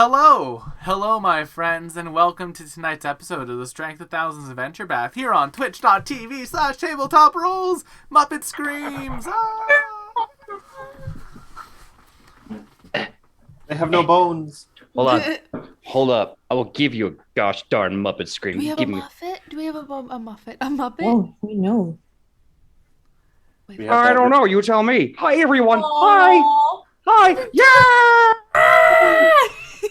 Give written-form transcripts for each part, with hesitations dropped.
Hello, my friends, and welcome to tonight's episode of the Strength of Thousands Adventure Bath here on twitch.tv/tabletop rolls Muppet Screams. They have no bones. Hold up. I will give you a gosh darn Muppet scream. Do we have a Muppet? Do we have a Muppet? A Muppet? Oh, we know. I don't know. You tell me. Hi, everyone. Aww. Hi. Yeah.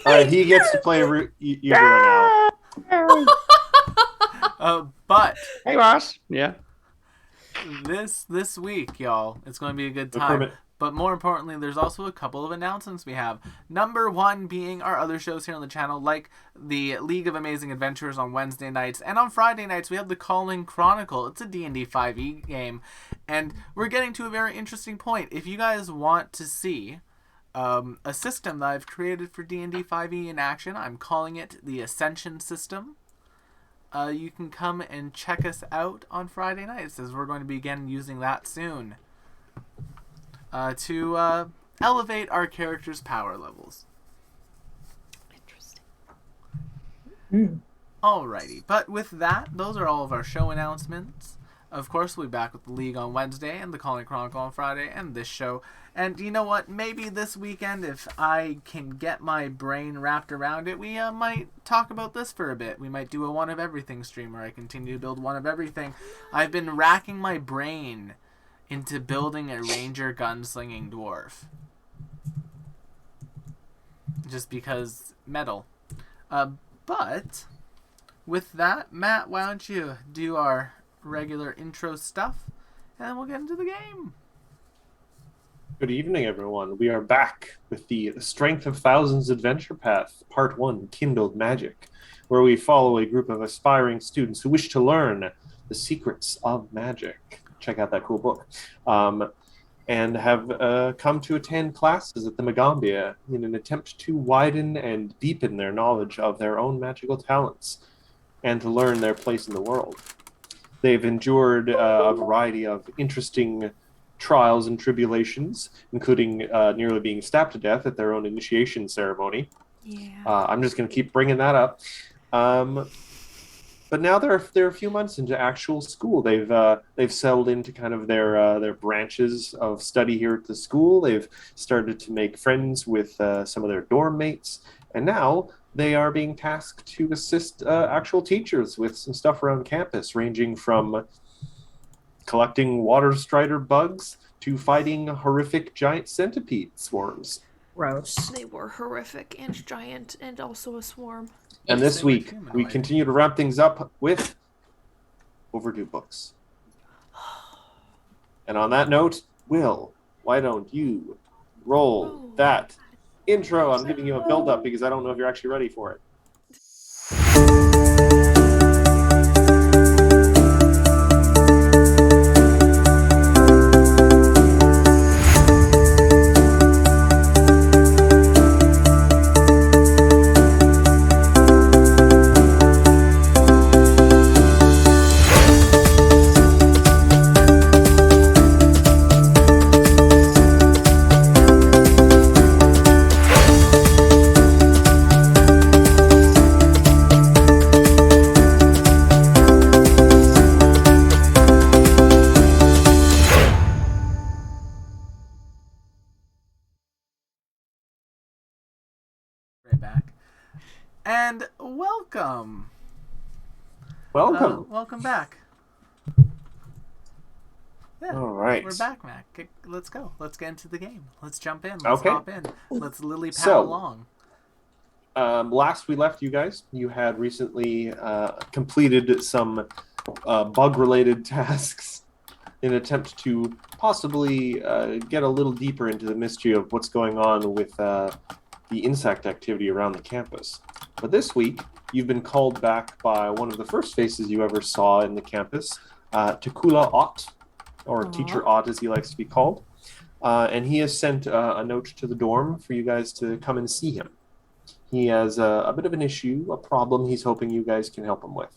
All right, he gets to play Euro now. But Hey, boss. Yeah. this week, y'all, it's going to be a good time. But more importantly, there's also a couple of announcements we have. Number one being our other shows here on the channel, like the League of Amazing Adventurers on Wednesday nights. And on Friday nights, we have the Calling Chronicle. It's a D&D 5e game. And we're getting to a very interesting point. If you guys want to see a system that I've created for D&D 5e in action, I'm calling it the Ascension System. You can come and check us out on Friday nights, as we're going to begin using that soon. To elevate our characters' power levels. Interesting. Alrighty, but with that, those are all of our show announcements. Of course, we'll be back with the League on Wednesday and the Calling Chronicle on Friday and this show. And you know what? Maybe this weekend, if I can get my brain wrapped around it, we might talk about this for a bit. We might do a One of Everything stream where I continue to build One of Everything. I've been racking my brain into building a ranger gunslinging dwarf. Just because metal. But with that, Matt, why don't you do our regular intro stuff, and then we'll get into the game. Good evening, everyone. We are back with the Strength of Thousands Adventure Path, Part 1, Kindled Magic, where we follow a group of aspiring students who wish to learn the secrets of magic. Check out that cool book. And have come to attend classes at the Magambia in an attempt to widen and deepen their knowledge of their own magical talents and to learn their place in the world. They've endured a variety of interesting trials and tribulations, including nearly being stabbed to death at their own initiation ceremony. Yeah. I'm just going to keep bringing that up. But now they're a few months into actual school. They've settled into kind of their branches of study here at the school. They've started to make friends with some of their dorm mates, and now they are being tasked to assist actual teachers with some stuff around campus, ranging from collecting water strider bugs to fighting horrific giant centipede swarms. Gross. They were horrific and giant and also a swarm. And this week, we continue to wrap things up with overdue books. And on that note, Will, why don't you roll that intro? I'm giving you a build-up because I don't know if you're actually ready for it. Back. And welcome. Welcome back. Yeah, all right. We're back, Mac. Let's go. Let's get into the game. Let's jump in. Let's Okay. hop in. Let's lily pad along. Last we left you guys, you had recently completed some bug-related tasks in an attempt to possibly get a little deeper into the mystery of what's going on with the insect activity around the campus. But this week, you've been called back by one of the first faces you ever saw in the campus, Takula Ott, or Teacher Ott as he likes to be called. And he has sent a note to the dorm for you guys to come and see him. He has a bit of an issue, a problem he's hoping you guys can help him with.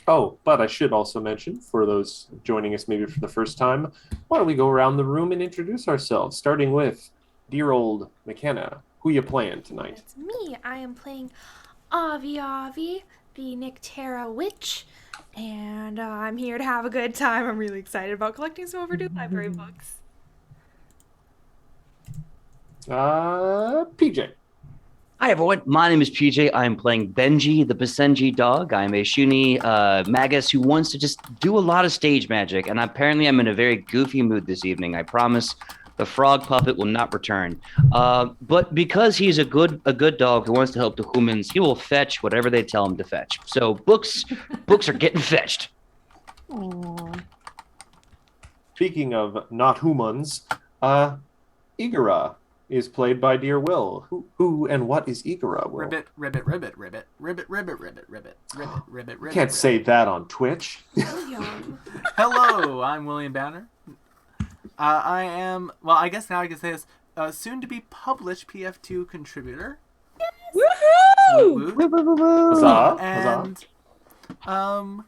Oh, but I should also mention, for those joining us maybe for the first time, why don't we go around the room and introduce ourselves, starting with dear old McKenna. Who you playing tonight? It's me. I am playing Avi, the Nyctera Witch, and I'm here to have a good time. I'm really excited about collecting some overdue library books. PJ. Hi everyone, my name is PJ. I am playing Benji, the Basenji dog. I am a Shuni magus who wants to just do a lot of stage magic, and apparently I'm in a very goofy mood this evening. I promise the frog puppet will not return. But because he's a good dog who wants to help the humans, he will fetch whatever they tell him to fetch. So books are getting fetched. Aww. Speaking of not humans, Igara is played by Dear Will. Who and what is Igara, Will? Ribbit. Can't say that on Twitch. Yum. Hello, I'm William Banner. I am, well, I guess now I can say this, soon to be published PF2 contributor. Woohoo! Woot woot. Huzzah, And,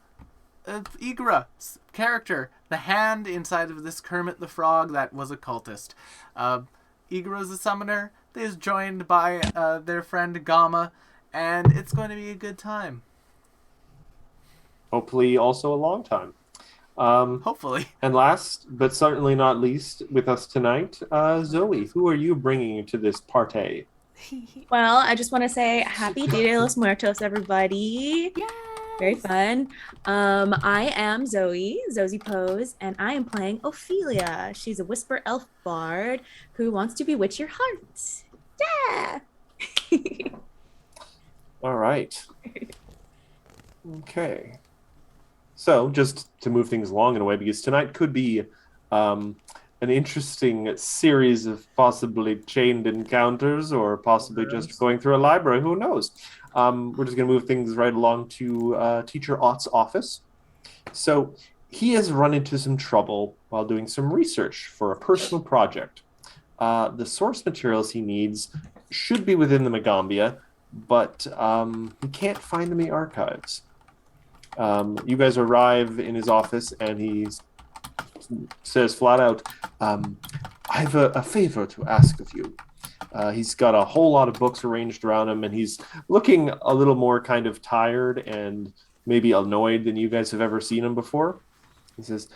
Igara's character, the hand inside of this Kermit the Frog that was a cultist. Igara's a summoner. They is joined by their friend Gamma, and it's going to be a good time. Hopefully also a long time. Hopefully. And last, but certainly not least, with us tonight, Zoe. Who are you bringing to this party? Well, I just want to say happy Dia de los Muertos, everybody. Yes. Very fun. I am Zoe Pose, and I am playing Ophelia. She's a whisper elf bard who wants to bewitch your heart. Yeah. All right. Okay. So, just to move things along in a way, because tonight could be an interesting series of possibly chained encounters or possibly just going through a library. Who knows? We're just going to move things right along to Teacher Ott's office. So, he has run into some trouble while doing some research for a personal project. The source materials he needs should be within the Magambia, but he can't find them in the archives. You guys arrive in his office, and he says flat out, I have a favor to ask of you. He's got a whole lot of books arranged around him, and he's looking a little more kind of tired and maybe annoyed than you guys have ever seen him before. He says,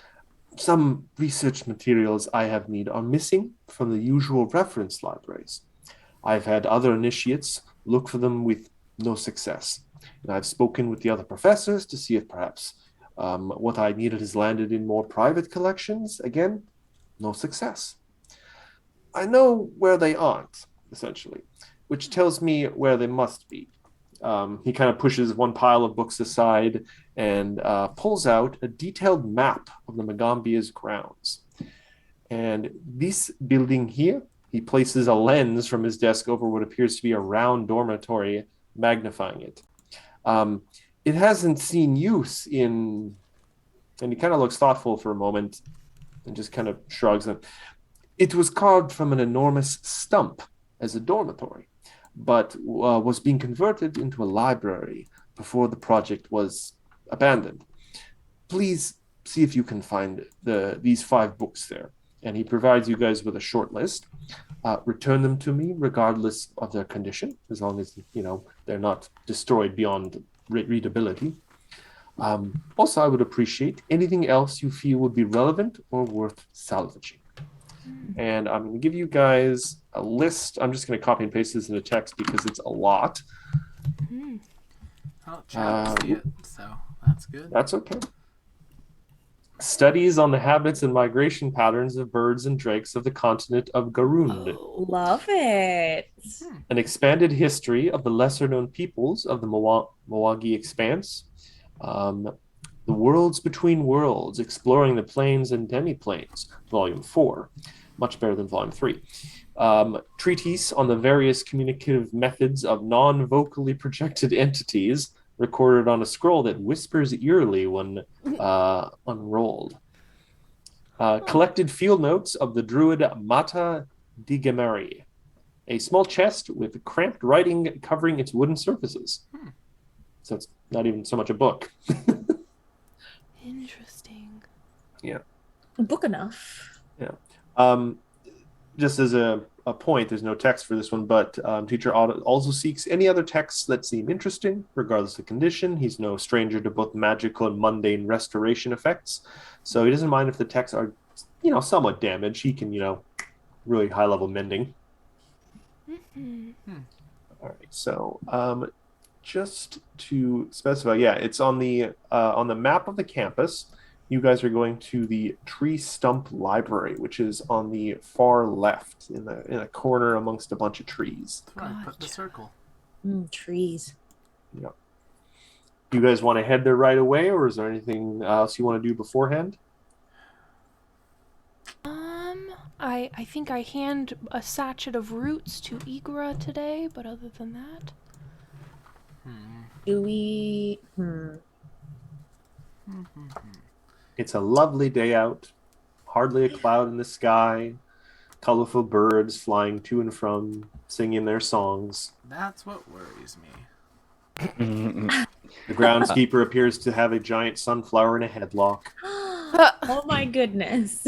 some research materials I have need are missing from the usual reference libraries. I've had other initiates look for them with no success. And I've spoken with the other professors to see if perhaps what I needed has landed in more private collections. Again, no success. I know where they aren't, essentially, which tells me where they must be. He kind of pushes one pile of books aside and pulls out a detailed map of the Magambia's grounds. And this building here, he places a lens from his desk over what appears to be a round dormitory, magnifying it. It hasn't seen use in, and he kind of looks thoughtful for a moment and just kind of shrugs. It was carved from an enormous stump as a dormitory, but was being converted into a library before the project was abandoned. Please see if you can find these 5 books there. And he provides you guys with a short list. Return them to me regardless of their condition, as long as, they're not destroyed beyond readability. Also, I would appreciate anything else you feel would be relevant or worth salvaging. And I'm going to give you guys a list. I'm just going to copy and paste this into text because it's a lot. Oh, chat see it, so that's good. That's okay. Studies on the habits and migration patterns of birds and drakes of the continent of Garund. Oh, love it. An expanded history of the lesser-known peoples of the Mawagi Expanse. The Worlds Between Worlds, Exploring the Planes and Demi-Planes, Volume 4. Much better than Volume 3. Treatise on the various communicative methods of non-vocally projected entities, recorded on a scroll that whispers eerily when unrolled. Collected field notes of the druid Mata Digamari. A small chest with cramped writing covering its wooden surfaces. So it's not even so much a book. Interesting. Yeah. Book enough. Yeah. Just as a a point. There's no text for this one, but teacher also seeks any other texts that seem interesting, regardless of condition. He's no stranger to both magical and mundane restoration effects, so he doesn't mind if the texts are, somewhat damaged. He can, really high-level mending. All right, so just to specify, it's on the map of the campus. You guys are going to the Tree Stump Library, which is on the far left in a corner amongst a bunch of trees. Put the circle. Trees. Yeah. You guys want to head there right away, or is there anything else you want to do beforehand? I think I hand a sachet of roots to Igora today, but other than that, Do we? It's a lovely day out. Hardly a cloud in the sky. Colorful birds flying to and from, singing their songs. That's what worries me. The groundskeeper appears to have a giant sunflower in a headlock. Oh my goodness.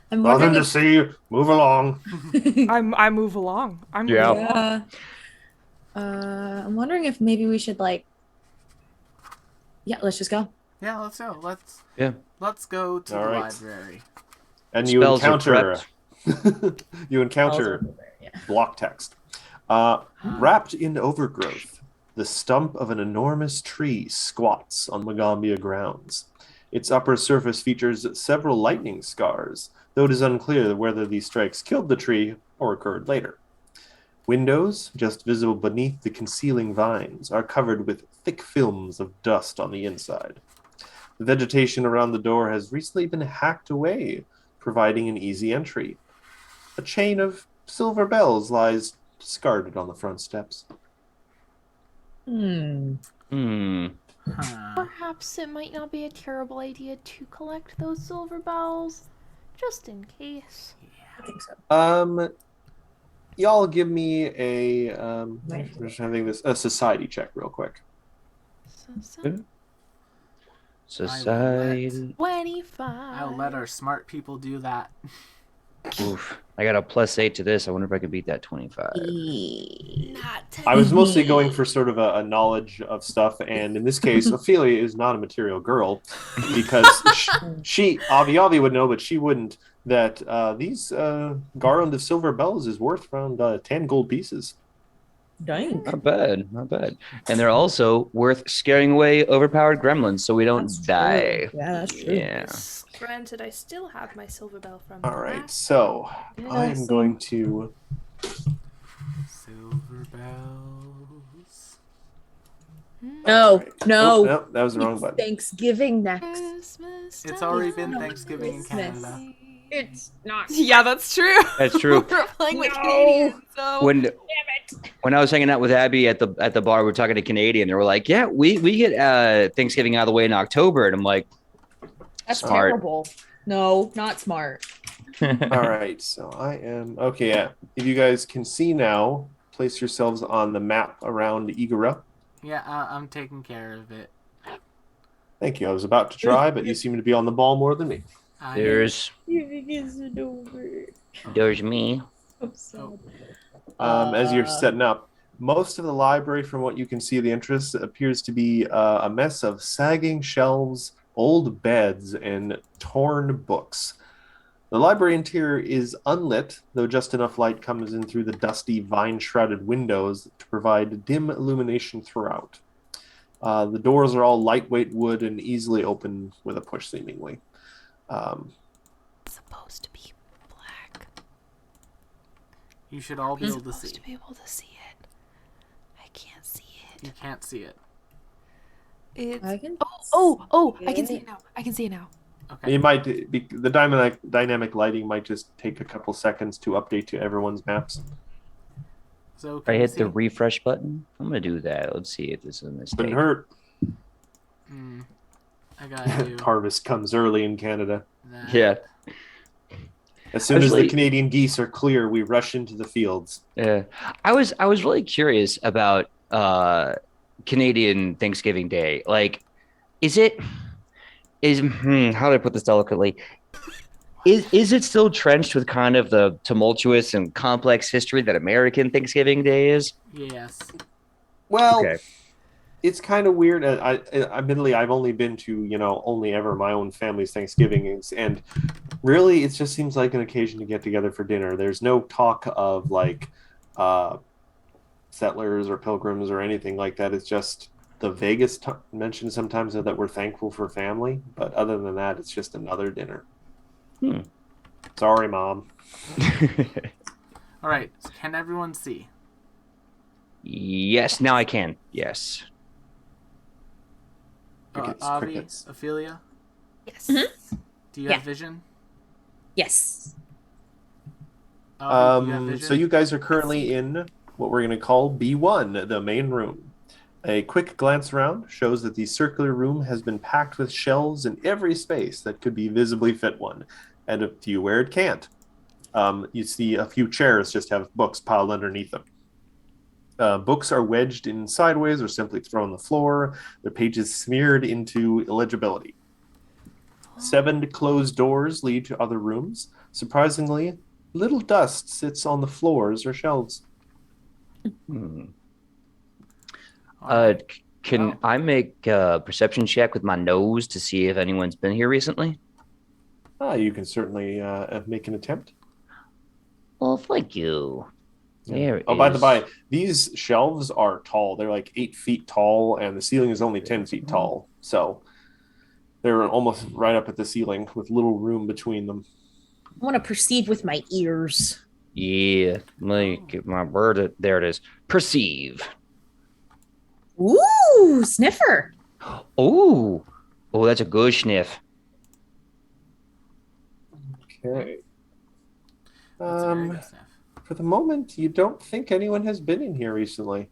I'm Nothing wondering to if, see. Move along. I move along. yeah. I'm wondering if maybe we should let's just go. Yeah, let's go. Let's go to All the right. library. And you Spells are encounter block text. Wrapped in overgrowth, the stump of an enormous tree squats on Magambia grounds. Its upper surface features several lightning scars, though it is unclear whether these strikes killed the tree or occurred later. Windows, just visible beneath the concealing vines, are covered with thick films of dust on the inside. The vegetation around the door has recently been hacked away, providing an easy entry. A chain of silver bells lies discarded on the front steps. Perhaps it might not be a terrible idea to collect those silver bells, just in case. I think so. Y'all give me a society check real quick. Society. 25. I'll let our smart people do that. Oof. I got a +8 to this. I wonder if I could beat that 25. Not 10. I was mostly going for sort of a knowledge of stuff, and in this case, Ophelia is not a material girl because Avi would know, but she wouldn't, that these garland of silver bells is worth around 10 gold pieces. Dang. Not bad. And they're also worth scaring away overpowered gremlins so we don't die. Yeah, that's true. Yeah. Granted, I still have my silver bell from All right, so I am going to... Silver bells. No, Right. no. Oh, no, that was the wrong button. Thanksgiving next. Christmas It's time. already been Thanksgiving in Christmas. Canada. It's not. Yeah, that's true. That's true. We're playing with Canadians, so. When I was hanging out with Abby at the bar, we were talking to Canadian. They were like, "Yeah, we get Thanksgiving out of the way in October," and I'm like, That's Smart. terrible. No, not smart. All right, so I am... Okay, yeah. If you guys can see now, place yourselves on the map around Igora. Yeah, I'm taking care of it. Thank you. I was about to try, but you seem to be on the ball more than me. There's me. I'm sad. As you're setting up, most of the library, from what you can see of the entrance, appears to be a mess of sagging shelves, old beds, and torn books. The library interior is unlit, though just enough light comes in through the dusty, vine-shrouded windows to provide dim illumination throughout. The doors are all lightweight wood and easily open with a push, seemingly. It's supposed to be black. You should all be You're able to supposed see. to be able to see it. I can't see it. You can't see it. It's... I can. I can see it now. I can see it now. Okay. It might be, the dynamic lighting might just take a couple seconds to update to everyone's maps. So If I can you hit the see? refresh button, I'm gonna do that. Let's see if this is a mistake. Couldn't hurt. I got you. Harvest comes early in Canada. That. Yeah. As soon as the Actually- Canadian geese are clear, we rush into the fields. Yeah. I was really curious about Canadian Thanksgiving Day. Like, how do I put this delicately? Is it still trenched with kind of the tumultuous and complex history that American Thanksgiving Day is? Yes. Well, Okay. it's kind of weird. Admittedly, I've only been to, only ever my own family's Thanksgiving, and really, it just seems like an occasion to get together for dinner. There's no talk of like settlers or pilgrims or anything like that. It's just the vaguest mention sometimes that we're thankful for family, but other than that, it's just another dinner. Sorry, Mom. All right. So can everyone see? Yes, now I can. Yes. Crickets, Avi, crickets. Ophelia, Yes. do you Yeah. have vision? Yes. Avi, do you have vision? So you guys are currently in what we're going to call B1, the main room. A quick glance around shows that the circular room has been packed with shelves in every space that could be visibly fit one, and a few where it can't. You see a few chairs just have books piled underneath them. Books are wedged in sideways or simply thrown on the floor, their pages smeared into illegibility. 7 closed doors lead to other rooms. Surprisingly, little dust sits on the floors or shelves. All right. Can Oh. I make a perception check with my nose to see if anyone's been here recently? You can certainly make an attempt. Well, thank you. There Oh, by the is- by, these shelves are tall. They're like 8 feet tall, and the ceiling is only 10 feet tall. So they're almost right up at the ceiling with little room between them. I want to perceive with my ears. Yeah, let me get my word. There it is. Perceive. Ooh, sniffer. Oh, that's a good sniff. Okay. That's a very good sniff. For the moment, you don't think anyone has been in here recently.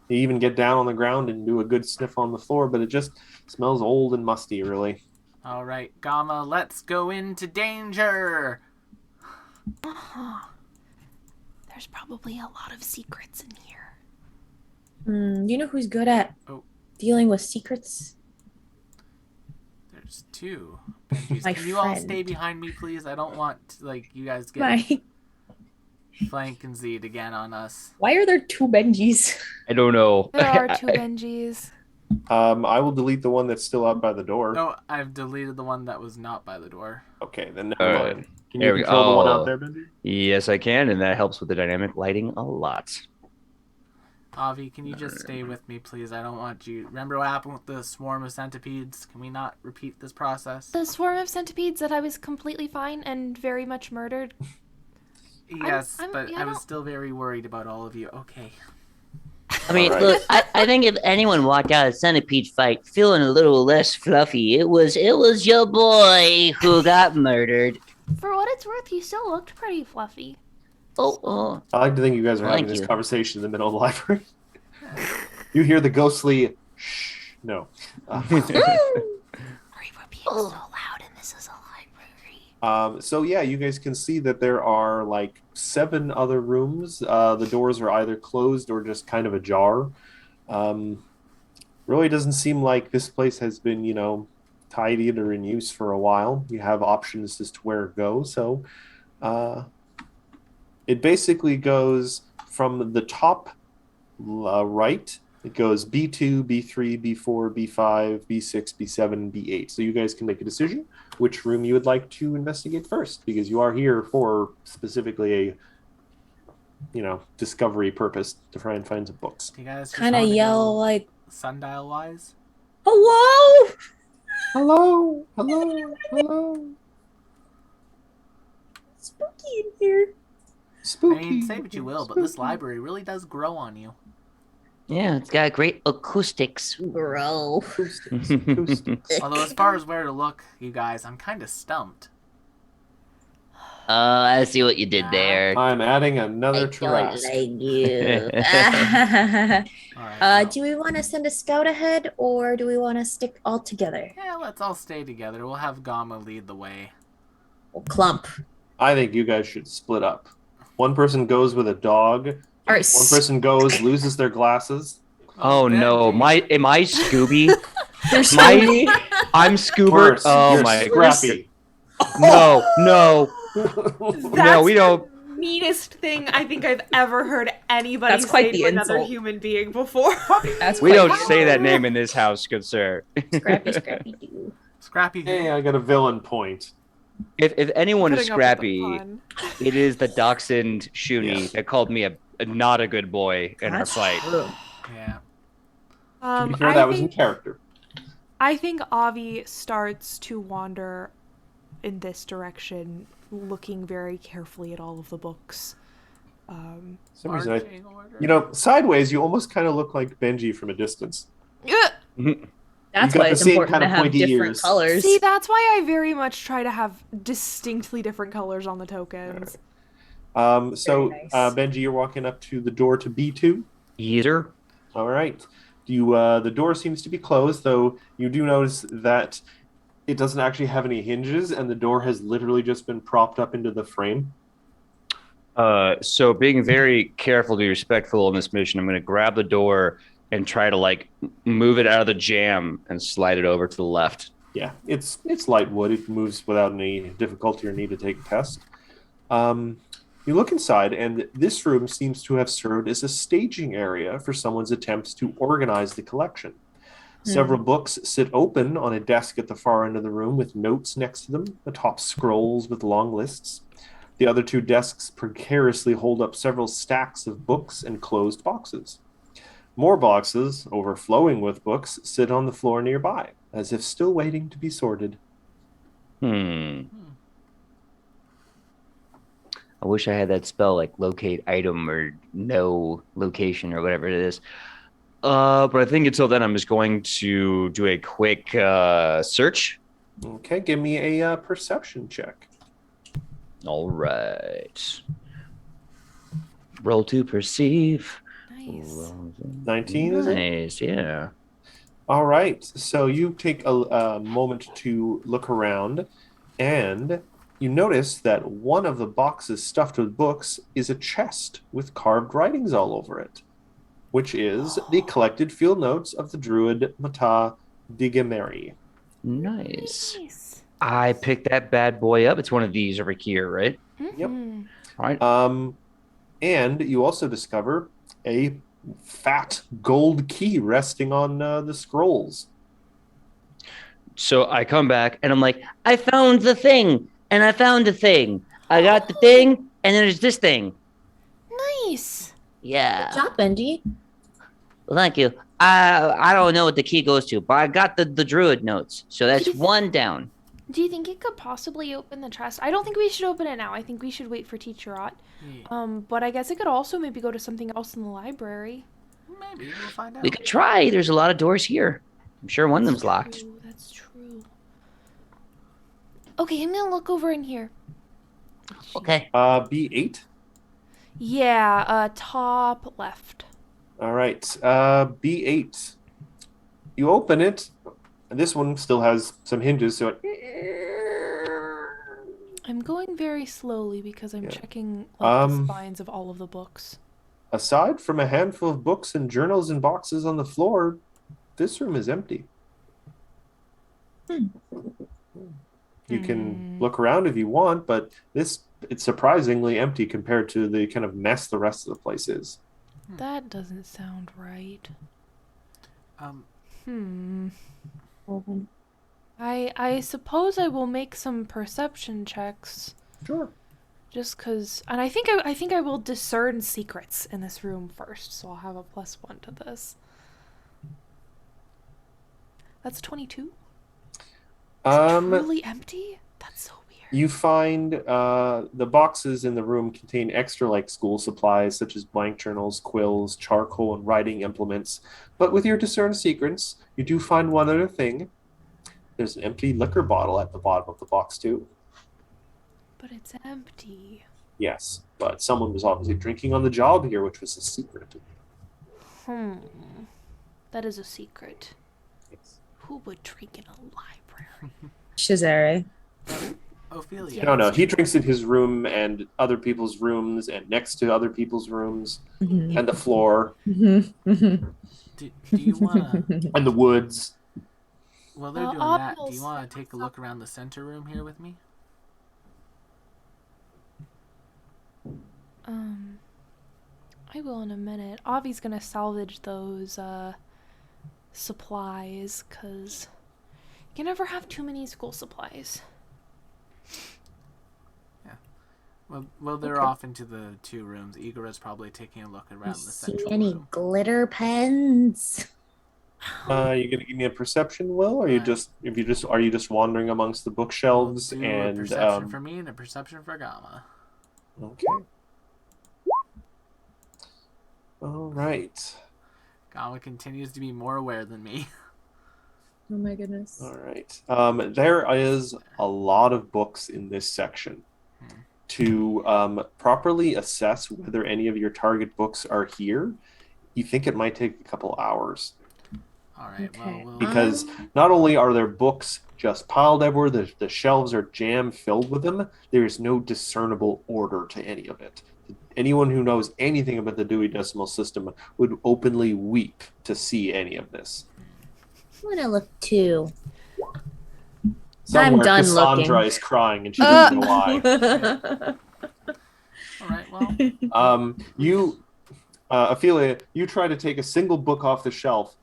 You even get down on the ground and do a good sniff on the floor, but it just smells old and musty, really. All right, Gamma, let's go into danger. There's probably a lot of secrets in here. Do you know who's good at Oh. dealing with secrets? There's 2. Benjis. My Can you all friend. stay behind me, please? I don't want you guys get My. flank and Z'd again on us. Why are there 2 Benjis? I don't know. There are 2 Benjis. I will delete the one that's still out by the door. No, I've deleted the one that was not by the door. Okay, then never All right. mind. Can There you we control the one go. out there, Benji? Yes, I can, and that helps with the dynamic lighting a lot. Avi, can you just stay with me, please? I don't want you. Remember what happened with the swarm of centipedes? Can we not repeat this process? The swarm of centipedes that I was completely fine and very much murdered. Yes, I'm- but yeah, I I was don't- still very worried about all of you. Okay. I mean, All right. look, I think if anyone walked out of Centipede fight feeling a little less fluffy, it was your boy who got murdered. For what it's worth, you still looked pretty fluffy. Oh, I like to think you guys are having Thank this you. conversation in the middle of the library. You hear the ghostly shh. No. Sorry for being so loud, and this is a library. So yeah, you guys can see that there are like 7 other rooms. The doors are either closed or just kind of ajar. Really doesn't seem like this place has been, tidied or in use for a while. You have options as to where to go. So it basically goes from the top right. It goes B2, B3, B4, B5, B6, B7, B8. So you guys can make a decision which room you would like to investigate first, because you are here for specifically a, discovery purpose to try and find some books. Do you guys just Kind of wanna yell go like, sundial wise? hello? Hello, hello, hello. Spooky in here. Spooky. I mean, say what you will, but this library really does grow on you. yeah, it's got great acoustics. Bro. Acoustics, acoustics. Although, as far as where to look, you guys, I'm kind of stumped. I see what you did there. I'm adding I another don't Trask. like you. All right. well, Do we want to send a scout ahead, or do we want to stick all together? yeah, let's all stay together. We'll have Gamma lead the way. Well, clump. I think you guys should split up. One person goes with a dog. All right. One person goes, loses their glasses. Oh no, Benji. am I Scooby? There's I'm Scoober. Worse, Oh you're my Scrappy. No, That's we don't. the meanest thing I think I've ever heard anybody That's quite say the to another insult. human being before. That's We quite don't the say that insult. name in this house, good sir. Scrappy doo. Scrappy. Hey, I got a villain point. If anyone is Putting up with the scrappy, pun. it is the dachshund Shuni Yes. that called me a not a good boy in our That's fight. true. Yeah. To be fair, that was in character. I think Avi starts to wander in this direction, looking very carefully at all of the books. For some reason, Marching order. sideways, you almost kind of look like Benji from a distance. That's got why the it's same important kind to of have pointy different ears. colors. See, that's why I very much try to have distinctly different colors on the tokens. So, Very nice. Benji, you're walking up to the door to B2. Either. All right. The door seems to be closed, though you do notice that it doesn't actually have any hinges, and the door has literally just been propped up into the frame. So being very careful to be respectful in this mission, I'm going to grab the door and try to like move it out of the jam and slide it over to the left. Yeah, it's light wood. It moves without any difficulty or need to take a test. You look inside, and this room seems to have served as a staging area for someone's attempts to organize the collection. Several books sit open on a desk at the far end of the room with notes next to them, atop scrolls with long lists. The other two desks precariously hold up several stacks of books and closed boxes. More boxes, overflowing with books, sit on the floor nearby, as if still waiting to be sorted. I wish I had that spell like locate item or no location or whatever it is. But I think until then, I'm just going to do a quick search. Okay, give me a perception check. All right. Roll to perceive. Nice. 19, is it? Nice, yeah. All right. So you take a moment to look around, and you notice that one of the boxes stuffed with books is a chest with carved writings all over it, which is the collected field notes of the druid Mata Digameri. Nice. Nice. I picked that bad boy up. It's one of these over here, right? Yep. All right. And you also discover a fat gold key resting on the scrolls. So I come back and I'm like, I found the thing, and I found the thing. I got the thing, and then there's this thing. Nice. Yeah. Good job, Benji. Well, thank you. I don't know what the key goes to, but I got the druid notes, so that's one down. Do you think it could possibly open the chest? I don't think we should open it now. I think we should wait for Teacher Ott. Yeah. But I guess it could also maybe go to something else in the library. Maybe we'll find out. We could try. There's a lot of doors here. I'm sure one of them's locked. True, that's true. Okay, I'm gonna look over in here. Okay. B8. Yeah, top left. All right. B8. You open it. And this one still has some hinges, so I'm going very slowly because I'm Yeah. checking like, the Um, spines of all of the books. aside from a handful of books and journals and boxes on the floor, this room is empty. You can look around if you want, but it's surprisingly empty compared to the kind of mess the rest of the place is. That doesn't sound right. Open. I suppose I will make some perception checks. Sure. Just cause, and I think I will discern secrets in this room first, so I'll have a +1 to this. That's 22. Truly empty? That's so weird. You find the boxes in the room contain extra like school supplies such as blank journals, quills, charcoal, and writing implements. But with your discern secrets, you do find one other thing. There's an empty liquor bottle at the bottom of the box too. But it's empty. Yes, but someone was obviously drinking on the job here, which was a secret. That is a secret. Yes. Who would drink in a library? Shazare. Ophelia. No, he drinks in his room and other people's rooms and next to other people's rooms and the floor Do you want to... and the woods. While they're doing that, do you want to take a look around the center room here with me? I will in a minute. Avi's gonna salvage those supplies, cause you can never have too many school supplies. Well, they're off into the 2 rooms. Igor's probably taking a look around the See central any room. glitter pens? You gonna give me a perception, Will, or are you just wandering amongst the bookshelves We'll do and a perception for me and a perception for Gamma. Okay. All right. Gamma continues to be more aware than me. Oh my goodness. All right. There is a lot of books in this section. To properly assess whether any of your target books are here, you think it might take a couple hours. All right. Okay. Well, Because not only are there books just piled everywhere, the shelves are jam filled with them, there is no discernible order to any of it. Anyone who knows anything about the Dewey Decimal System would openly weep to see any of this. I want to look too. Somewhere done Cassandra looking. is crying and she doesn't know why. all right. Well, Ophelia, you try to take a single book off the shelf,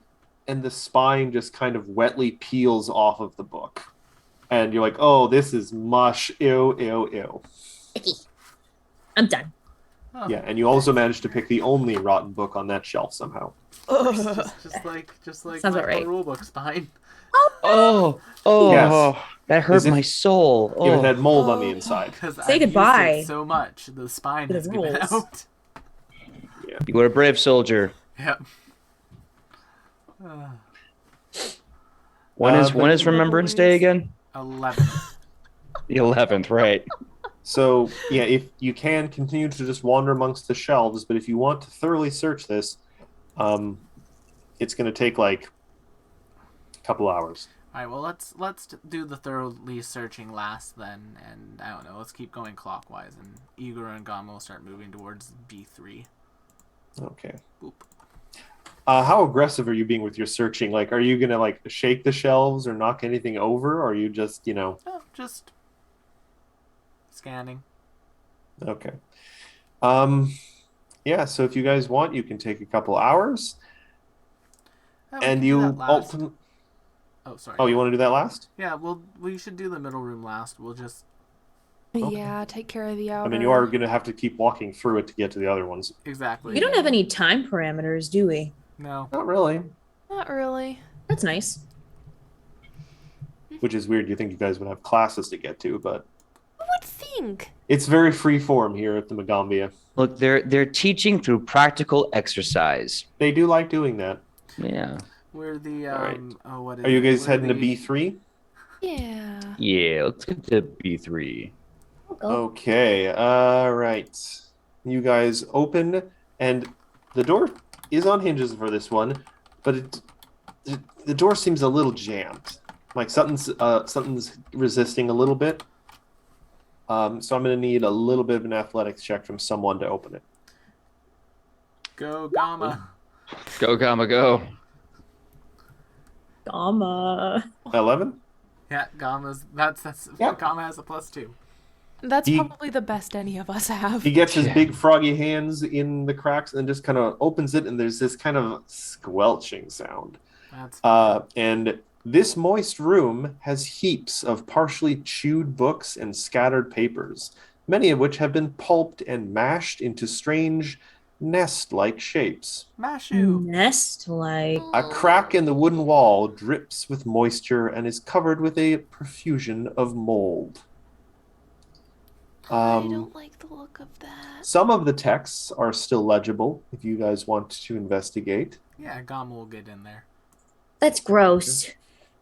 and the spine just kind of wetly peels off of the book. And you're like, oh, this is mush. Ew, ew, ew. Icky. I'm done. oh, Yeah, and you also managed to pick the only rotten book on that shelf somehow. just like Sounds my about right. rule book spine. Oh, Yes. that hurt As if- my soul. If it Oh, had mold on the inside. Because Say I've goodbye used it so much, the spine to the has given rules. out. you were a brave soldier. Yep. When is but- Remembrance Day again? 11. The 11th, right? So, yeah, if you can continue to just wander amongst the shelves, but if you want to thoroughly search this, it's going to take like a couple hours. All right. Well, let's do the thoroughly searching last then, and I don't know. Let's keep going clockwise, and Igor and Gamma will start moving towards B3. Okay. Boop. How aggressive are you being with your searching? Like, are you going to like shake the shelves or knock anything over? Or are you just, Oh, just scanning. Okay. Yeah, so if you guys want, you can take a couple hours. Oh, we And can do you that last. ultimately... Oh, sorry. Oh, you want to do that last? Yeah. We should do the middle room last. We'll just Okay. Yeah, take care of the outer. I mean, you are going to have to keep walking through it to get to the other ones. exactly. We don't have any time parameters, do we? No. Not really. Not really. That's nice. Which is weird. You think you guys would have classes to get to, but Who would think? it's very free form here at the Magambia. Look, they're teaching through practical exercise. They do like doing that. Yeah. We're the All right. Oh, what is Are you it? guys We're heading to the- B3? Yeah. Yeah, let's get to B3. I'll go. Okay, right. You guys open, and the door is on hinges for this one, but the door seems a little jammed. Like something's resisting a little bit. So I'm gonna need a little bit of an athletics check from someone to open it. Go Gamma. Go, Gamma, go. Gamma. 11? Yeah, Gamma's. That's. Yeah. Gamma has a +2. That's He- probably the best any of us have. He gets his Yeah. big froggy hands in the cracks and just kind of opens it, and there's this kind of squelching sound. That's. And this moist room has heaps of partially chewed books and scattered papers, many of which have been pulped and mashed into strange nest-like shapes. Mashu. Nest like. A crack in the wooden wall drips with moisture and is covered with a profusion of mold. I don't like the look of that. Some of the texts are still legible if you guys want to investigate. Yeah, Gamma will get in there. That's gross.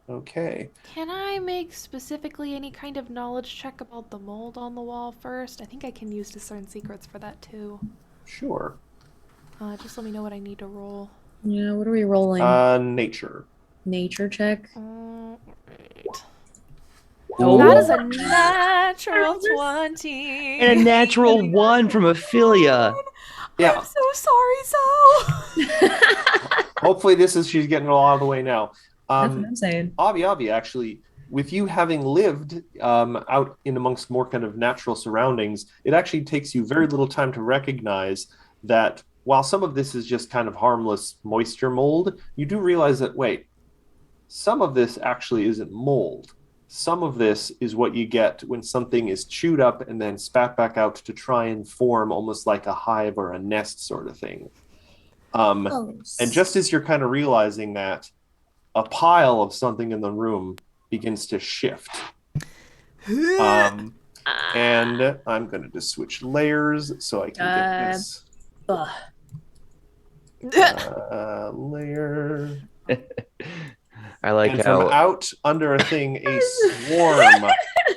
Okay. Can I make specifically any kind of knowledge check about the mold on the wall first? I think I can use discern secrets for that too. Sure. Just let me know what I need to roll. Yeah, what are we rolling? Nature. Nature check. Right. Oh. That is a natural 20. And a natural 1 from Ophelia. Yeah. I'm so sorry, Zoe. Hopefully she's getting it all out of the way now. That's what I'm saying. Avi, actually, with you having lived out in amongst more kind of natural surroundings, it actually takes you very little time to recognize that while some of this is just kind of harmless moisture mold, you do realize that, wait, some of this actually isn't mold. Some of this is what you get when something is chewed up and then spat back out to try and form almost like a hive or a nest sort of thing. And just as you're kind of realizing that, a pile of something in the room begins to shift. And I'm going to just switch layers so I can get this layer. I like and how from out under a thing, a swarm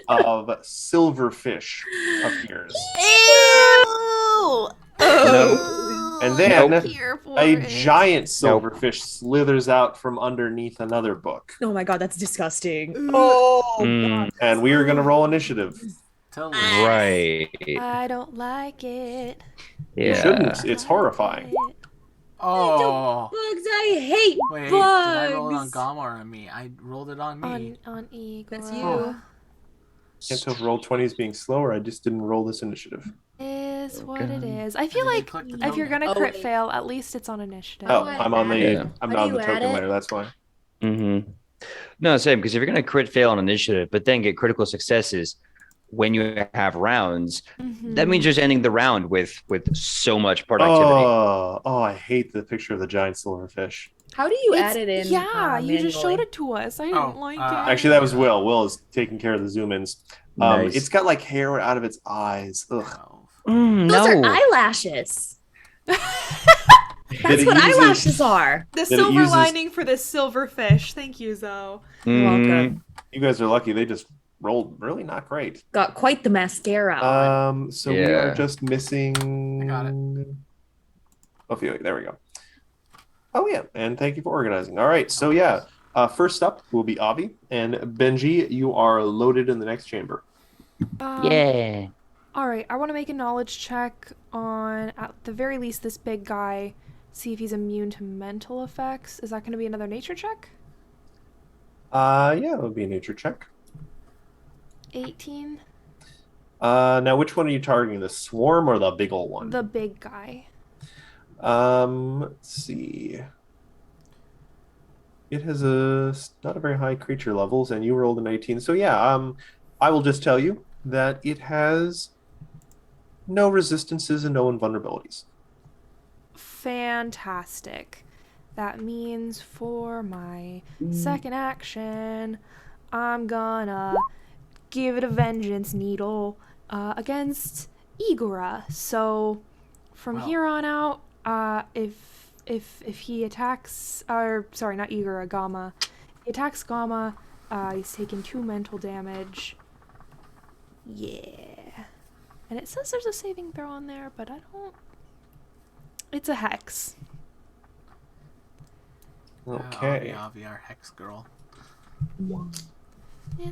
of silverfish appears. Ew! And then a giant giant silverfish slithers out from underneath another book. Oh my god, that's disgusting. Oh god. And we are going to roll initiative. right. I don't like it. Yeah. You shouldn't. It's horrifying. Oh. Bugs, I hate Wait, bugs. did I roll it on Gamma or on me? I rolled it on me. On Igor. That's you. Can't tell if roll 20 is being slower. I just didn't roll this initiative. Is what it is. I feel Did you like click the if you're token? gonna Oh, crit wait. fail, at least it's on initiative. Oh, I I'm on the Yeah. I'm How not do on the you add token it? layer. That's why. Mm-hmm. No, same, because if you're going to crit fail on initiative, but then get critical successes when you have rounds, that means you're just ending the round with so much productivity. Oh, I hate the picture of the giant silverfish. How do you It's- add it in? Yeah, you just showed manually? it to us. I don't like it. Actually, that was Will. Will is taking care of the zoom ins. Nice. It's got like hair out of its eyes. Ugh. Those are No. eyelashes. That That's it what uses- eyelashes are. The it silver uses- lining for this silverfish. Thank you, Zoe. You're welcome. You guys are lucky. They just rolled really not great. Got quite the mascara on. So we are Yeah. just missing. I got it. Ophelia, there we go. Oh yeah, and thank you for organizing. All right, so yeah, first up will be Avi and Benji. You are loaded in the next chamber. Yeah. All right, I want to make a knowledge check on, at the very least, this big guy. See if he's immune to mental effects. Is that going to be another nature check? Yeah, it would be a nature check. 18. Now which one are you targeting? The swarm or the big old one? The big guy. Let's see. It has not a very high creature levels, and you rolled an 18. So yeah, I will just tell you that it has no resistances and no invulnerabilities. Fantastic. That means for my second action, I'm gonna give it a vengeance needle against Igora. So from here on out, if he attacks, or sorry, not Igora, Gamma. He attacks Gamma. He's taking 2 mental damage. Yeah. And it says there's a saving throw on there, but I don't. It's a hex. Okay. Avi, our hex girl.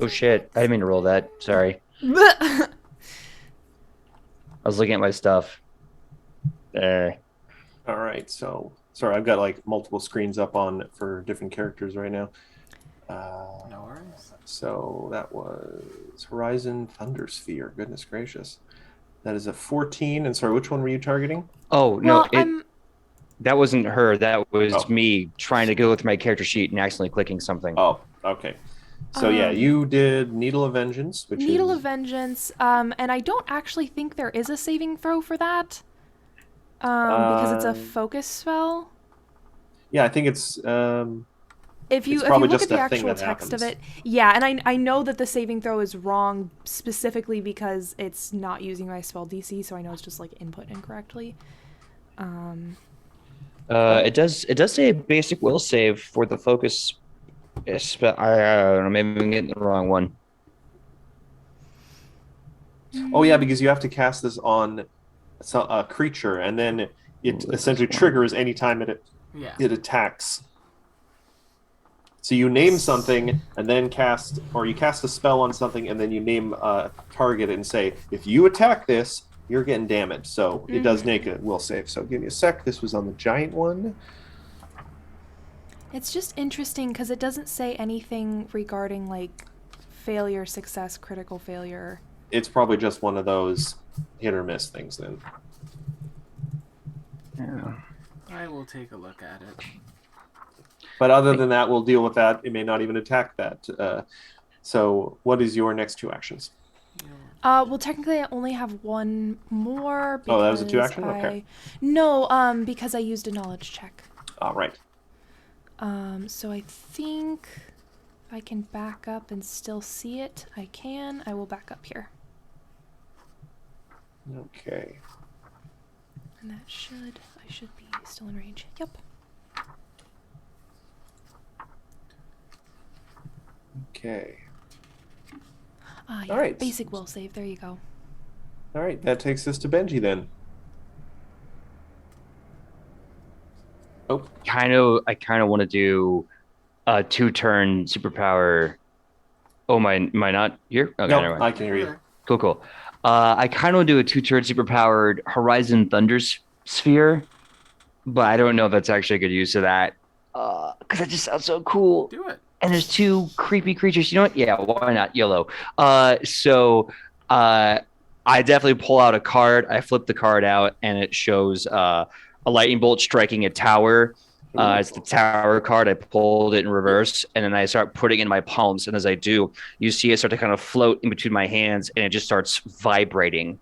Oh shit! I didn't mean to roll that. Sorry. I was looking at my stuff. There. All right. So sorry, I've got like multiple screens up on for different characters right now. No worries. So that was Horizon Thundersphere. Goodness gracious. That is a 14. And sorry, which one were you targeting? Oh no! Well, That wasn't her. That was Oh. me trying to go through my character sheet and accidentally clicking something. Oh, okay. So yeah, you did Needle of Vengeance, which Needle is of Vengeance, and I don't actually think there is a saving throw for that, because it's a focus spell. yeah, I think it's If you It's probably look just at the a thing actual that text of happens. it, yeah, and I know that the saving throw is wrong specifically because it's not using my spell DC, so I know it's just like input incorrectly. It does say a basic will save for the focus. But I don't know. Maybe I'm getting the wrong one. oh yeah, because you have to cast this on a creature, and then it essentially triggers anytime Yeah. it attacks. So you name something and then cast, or you cast a spell on something and then you name a target and say, if you attack this, you're getting damaged. So it does make a will save. So give me a sec. This was on the giant one. It's just interesting because it doesn't say anything regarding like failure, success, critical failure. It's probably just one of those hit or miss things then. Yeah. I will take a look at it. But other than that, we'll deal with that. It may not even attack that. So what is your next 2 actions? Well, technically, I only have one more. Oh, that was a 2 action? Okay. No, because I used a knowledge check. All right. So I think if I can back up and still see it, I can. I will back up here. Okay. And I should be still in range. Yep. Okay. Yeah, All right. basic will save. There you go. All right. That takes us to Benji then. Oh. I kind of want to do a 2-turn superpower. Oh, am I not here? Okay, never No, mind. I can hear you. Cool. I kind of want to do a 2-turn superpowered Horizon Thunder Sphere, but I don't know if that's actually a good use of that. Because that just sounds so cool. Do it. And there's 2 creepy creatures. You know what? Yeah, why not? YOLO. So I definitely pull out a card. I flip the card out, and it shows a lightning bolt striking a tower. It's the tower card. I pulled it in reverse, and then I start putting it in my palms. And as I do, you see it start to kind of float in between my hands, and it just starts vibrating.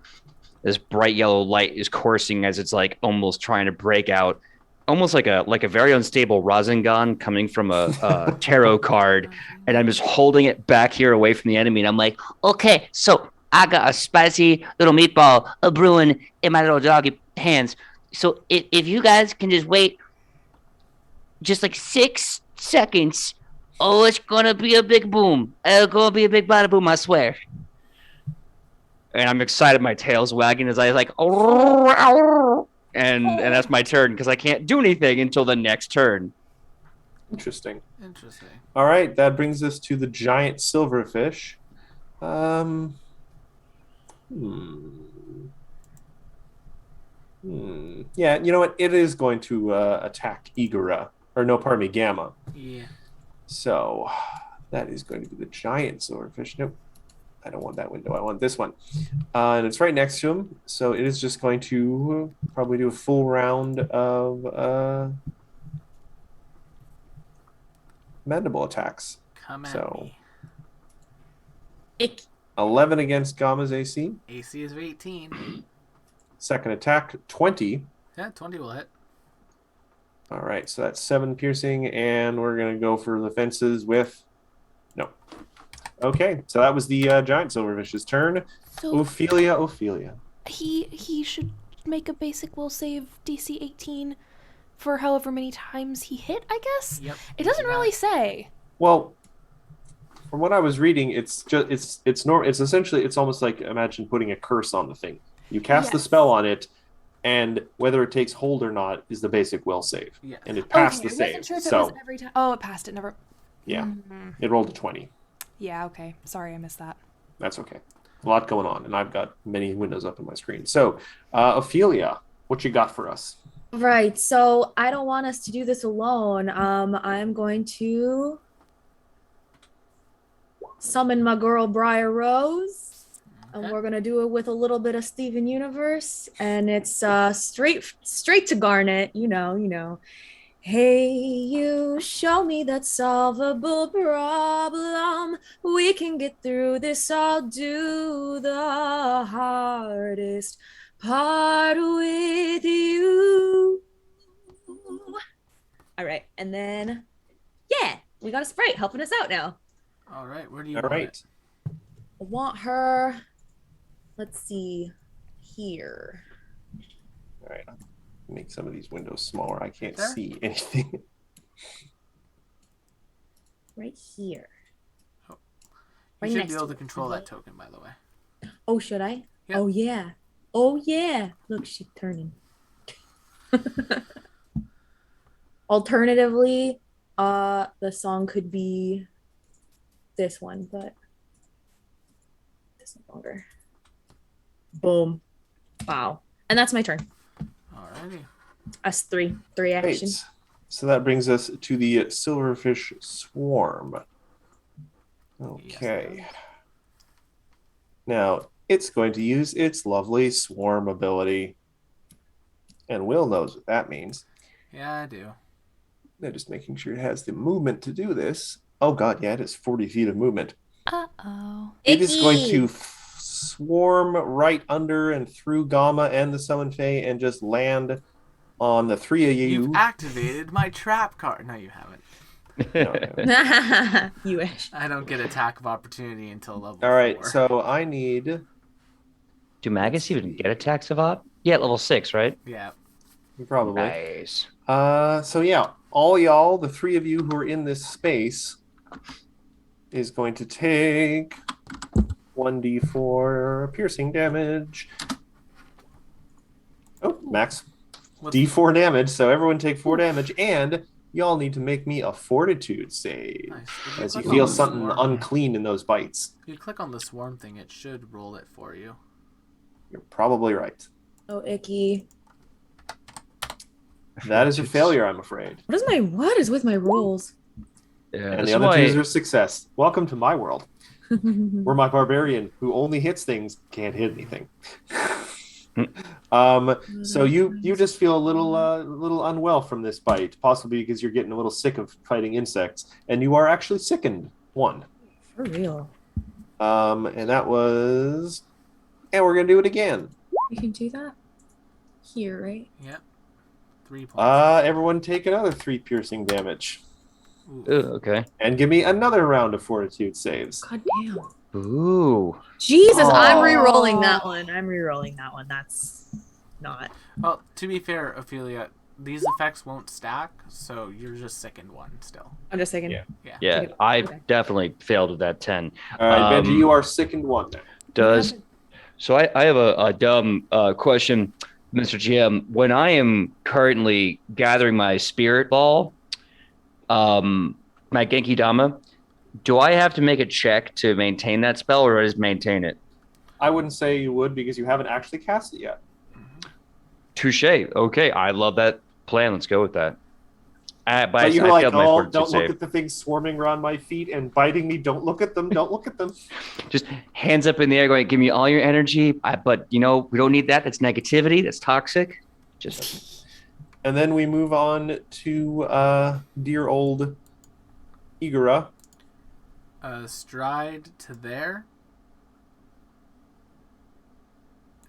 This bright yellow light is coursing as it's like almost trying to break out, almost like a very unstable Rasengan coming from a tarot card. And I'm just holding it back here away from the enemy. And I'm like, okay, so I got a spicy little meatball, a brewing in my little doggy hands. So if you guys can just wait just like 6 seconds, oh, it's going to be a big boom. It's going to be a big bada boom, I swear. And I'm excited. My tail's wagging as I like, and that's my turn because I can't do anything until the next turn. Interesting. Interesting. All right, that brings us to the giant silverfish. Yeah, you know what? It is going to attack Igora. Or no, pardon me, Gamma. Yeah. So that is going to be the giant silverfish. Nope. I don't want that window. I want this one. And it's right next to him. So it is just going to probably do a full round of mandible attacks. Come at So me. 11 against Gamma's AC. AC is 18. Second attack, 20. Yeah, 20 will hit. All right, so that's 7 piercing, and we're going to go for the fences with... No. Okay, so that was the giant silverfish's turn. So Ophelia. he should make a basic will save DC 18 for however many times he hit, I guess? Yep. It doesn't really say. Well, from what I was reading, it's essentially almost like imagine putting a curse on the thing. You cast the spell on it, and whether it takes hold or not is the basic will save. Yeah. And it passed the I save. wasn't sure if so it was every time. Oh, it passed it. Never. yeah, it rolled a 20. Yeah. Okay. Sorry, I missed that. That's okay. A lot going on, and I've got many windows up on my screen. So, Ophelia, what you got for us? Right. So I don't want us to do this alone. I'm going to summon my girl Briar Rose. And we're gonna do it with a little bit of Steven Universe, and it's straight to Garnet. You know. Hey, you show me that solvable problem. We can get through this. I'll do the hardest part with you. All right, and then yeah, we got a Sprite helping us out now. All right, where do you All want right. it? I want her. Let's see here. All right. Make some of these windows smaller. I can't There? see anything. Right here. You Right should next be able to to it. control that token, by the way. Oh, should I? Yep. Oh, yeah. Oh, yeah. Look, she's turning. Alternatively, the song could be this one, but this no longer. Boom. Wow. And that's my turn. Alrighty. Us three Great. action. So that brings us to the Silverfish Swarm. Okay. Yes, Now, it's going to use its lovely swarm ability. And Will knows what that means. yeah, I do. They're just making sure it has the movement to do this. Oh, God, yeah, it has 40 feet of movement. Uh-oh. It is going to Icky. swarm right under and through Gamma and the Summon Fae and just land on the three of You've you. activated my trap card. No, you haven't. No. You wish. I don't get attack of opportunity until level All right, 4. so I need. Do Magus even get attacks of op? Yeah, level 6, right? Yeah. Probably. Nice. So yeah, all y'all, the three of you who are in this space, is going to take 1d4 piercing damage. Oh, max What's- d4 damage. So everyone take 4 damage, and y'all need to make me a fortitude save, Nice. as you click on feel the something swarm- unclean in those bites. If you click on the swarm thing, it should roll it for you. You're probably right. Oh, icky. That is a failure, I'm afraid. What is with my rolls? Yeah, And this the is other why- twos are success. Welcome to my world, where my barbarian, who only hits things, can't hit anything. So you just feel a little unwell from this bite, possibly because you're getting a little sick of fighting insects, and you are actually sickened 1. For real. And that was, and we're gonna do it again. You can do that here, right? Yep. 3 points. Everyone take another 3 piercing damage, Ooh. Okay. and give me another round of fortitude saves. God damn. Ooh. Jesus, I'm Aw. re-rolling that one. That's not. Well, to be fair, Ophelia, these effects won't stack, so you're just sickened 1 still. I'm just thinking. Yeah. Yeah, Okay. I Okay. definitely failed with that 10. All right, Benji, Um, you are sickened 1 now. Does so? I have a dumb question, Mr. GM. When I am currently gathering my spirit ball, my Genki Dama, do I have to make a check to maintain that spell, or do I just maintain it? I wouldn't say you would because you haven't actually cast it yet. Touche. Okay, I love that plan. Let's go with that. But you're I like, failed my oh, fortitude don't look save. at the things swarming around my feet and biting me. Don't look at them. Don't look at them. Just hands up in the air, going, "Give me all your energy." But we don't need that. That's negativity. That's toxic. Just And then we move on to dear old Igora. Stride to there.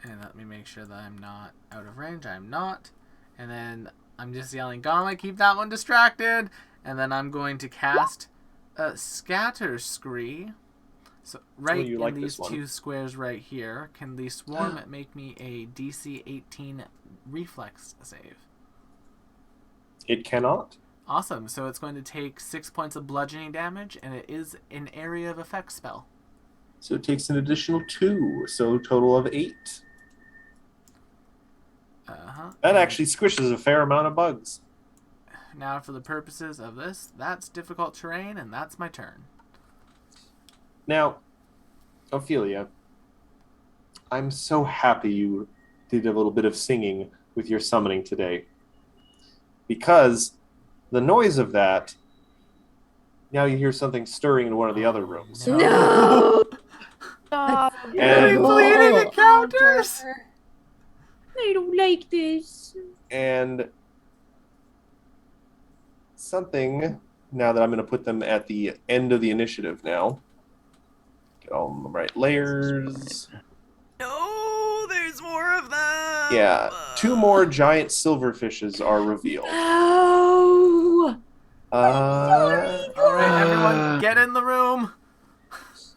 And let me make sure that I'm not out of range. I'm not. And then I'm just yelling, Gamma, keep that one distracted. And then I'm going to cast Scatter Scree. So right you in like these this one. 2 squares right here. Can the swarm make me a DC 18 reflex save? It cannot. Awesome. So it's going to take 6 points of bludgeoning damage, and it is an area of effect spell. So it takes an additional 2. So total of 8. That actually squishes a fair amount of bugs. Now, for the purposes of this, that's difficult terrain, and that's my turn. Now, Ophelia, I'm so happy you did a little bit of singing with your summoning today. Because the noise of that, now you hear something stirring in one of the other rooms. No. Stop. And- Bleeding encounters! I don't like this. And something, now that I'm going to put them at the end of the initiative now. Get all the right layers. No, there's more of them! Yeah, 2 more giant silverfishes are revealed. Oh. Alright, everyone, get in the room!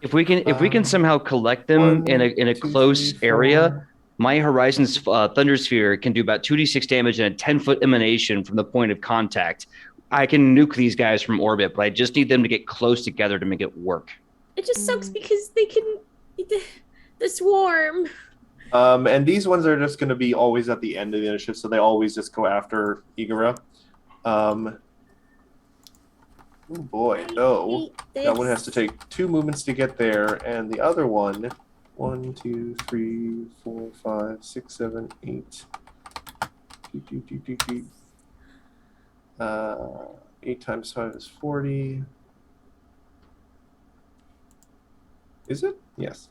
if we can somehow collect them in a close area, my Horizon's Thunder Sphere can do about 2d6 damage and a 10-foot emanation from the point of contact. I can nuke these guys from orbit, but I just need them to get close together to make it work. It just sucks because they can. The swarm. And these ones are just going to be always at the end of the initiative, so they always just go after Igora. Oh boy, no. That one has to take 2 movements to get there, and the other one, 1, 2, 3, 4, 5, 6, 7, 8. 8 times 5 is 40. Is it? Yes.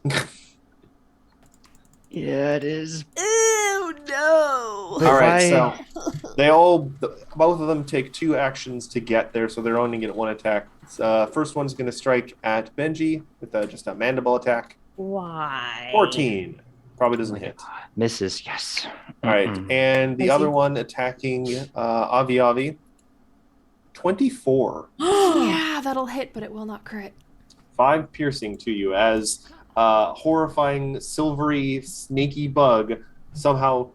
Yeah, it is. Ew, no. But All if right, I- so both of them take 2 actions to get there, so they're only get 1 attack. First one's going to strike at Benji with just a mandible attack. Why? 14. Probably doesn't hit. Misses, yes. All right, and the I other see. one attacking Avi Avi. 24. Yeah, that'll hit, but it will not crit. 5 piercing to you as horrifying silvery snaky bug somehow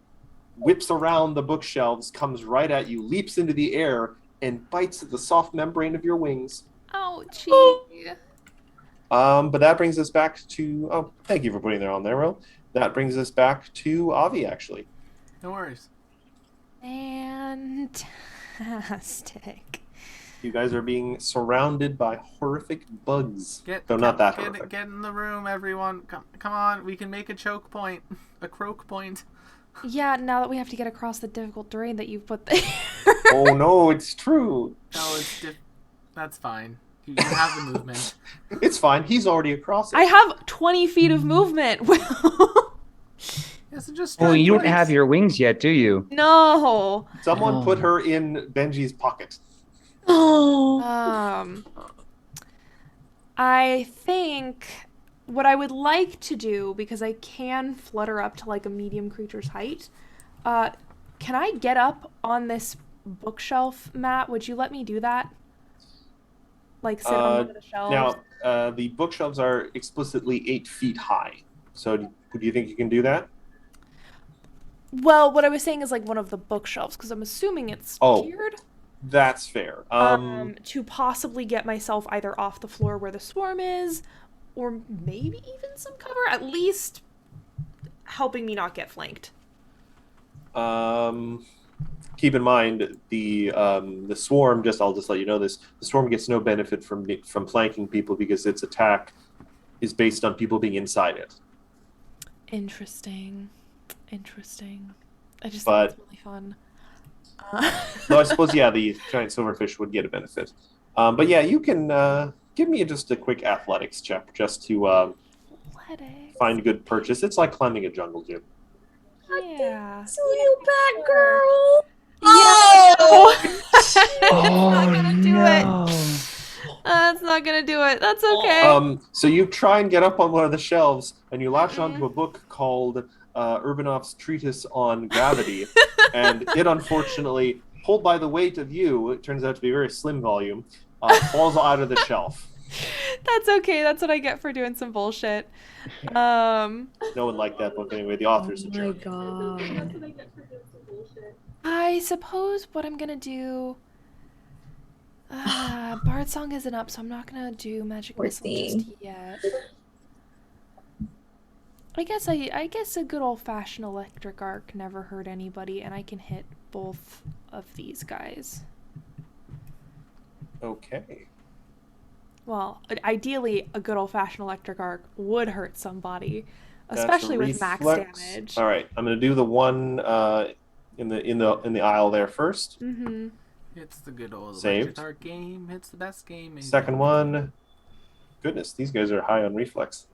whips around the bookshelves, comes right at you, leaps into the air, and bites at the soft membrane of your wings. Ouchie. But that brings us back to... Oh, thank you for putting that on there, Will. That brings us back to Avi, actually. No worries. Fantastic. You guys are being surrounded by horrific bugs. Though Get not that horrific. Get in the room, everyone. Come on. We can make a choke point. A croak point. Yeah, now that we have to get across the difficult terrain that you've put there. Oh no, it's true. No, that's fine. You have the movement. It's fine. He's already across it. I have 20 feet of movement. Yes, so just Oh, you don't strike have twice. your wings yet, do you? No. Someone put her in Benji's pocket. Oh. I think what I would like to do, because I can flutter up to like a medium creature's height, can I get up on this bookshelf, Matt? Would you let me do that? Like sit on one of the shelves? Now, the bookshelves are explicitly 8 feet high. So do you think you can do that? Well, what I was saying is like one of the bookshelves, because I'm assuming it's tiered. That's fair. To possibly get myself either off the floor where the swarm is, or maybe even some cover, at least helping me not get flanked. Keep in mind the swarm. I'll just let you know this. The swarm gets no benefit from flanking people because its attack is based on people being inside it. Interesting. I just But- think it's really fun. Though I suppose, yeah, the giant silverfish would get a benefit. But yeah, you can give me just a quick athletics check just to Athletics. find a good purchase. It's like climbing a jungle gym. Yeah. So you bad girl. Oh! Oh, not gonna do it. no. That's not gonna do it. That's okay. So you try and get up on one of the shelves, and you latch onto a book called Urbanoff's Treatise on Gravity, and it unfortunately, pulled by the weight of you, it turns out to be a very slim volume, falls out of the shelf. That's okay. That's what I get for doing some bullshit. No one liked that book anyway. The author's a Oh my jerk. god. I suppose what I'm gonna do. Bard Song isn't up, so I'm not gonna do Magic Poor Missile thing. just yet. I guess a good old fashioned electric arc never hurt anybody, and I can hit both of these guys. Okay. Well, ideally, a good old fashioned electric arc would hurt somebody, That's a especially with max reflex. damage. All right, I'm going to do the one in the aisle there first. Mm-hmm. It's the good old Saved. electric art game. It's the best game. Second one. Goodness, these guys are high on reflex.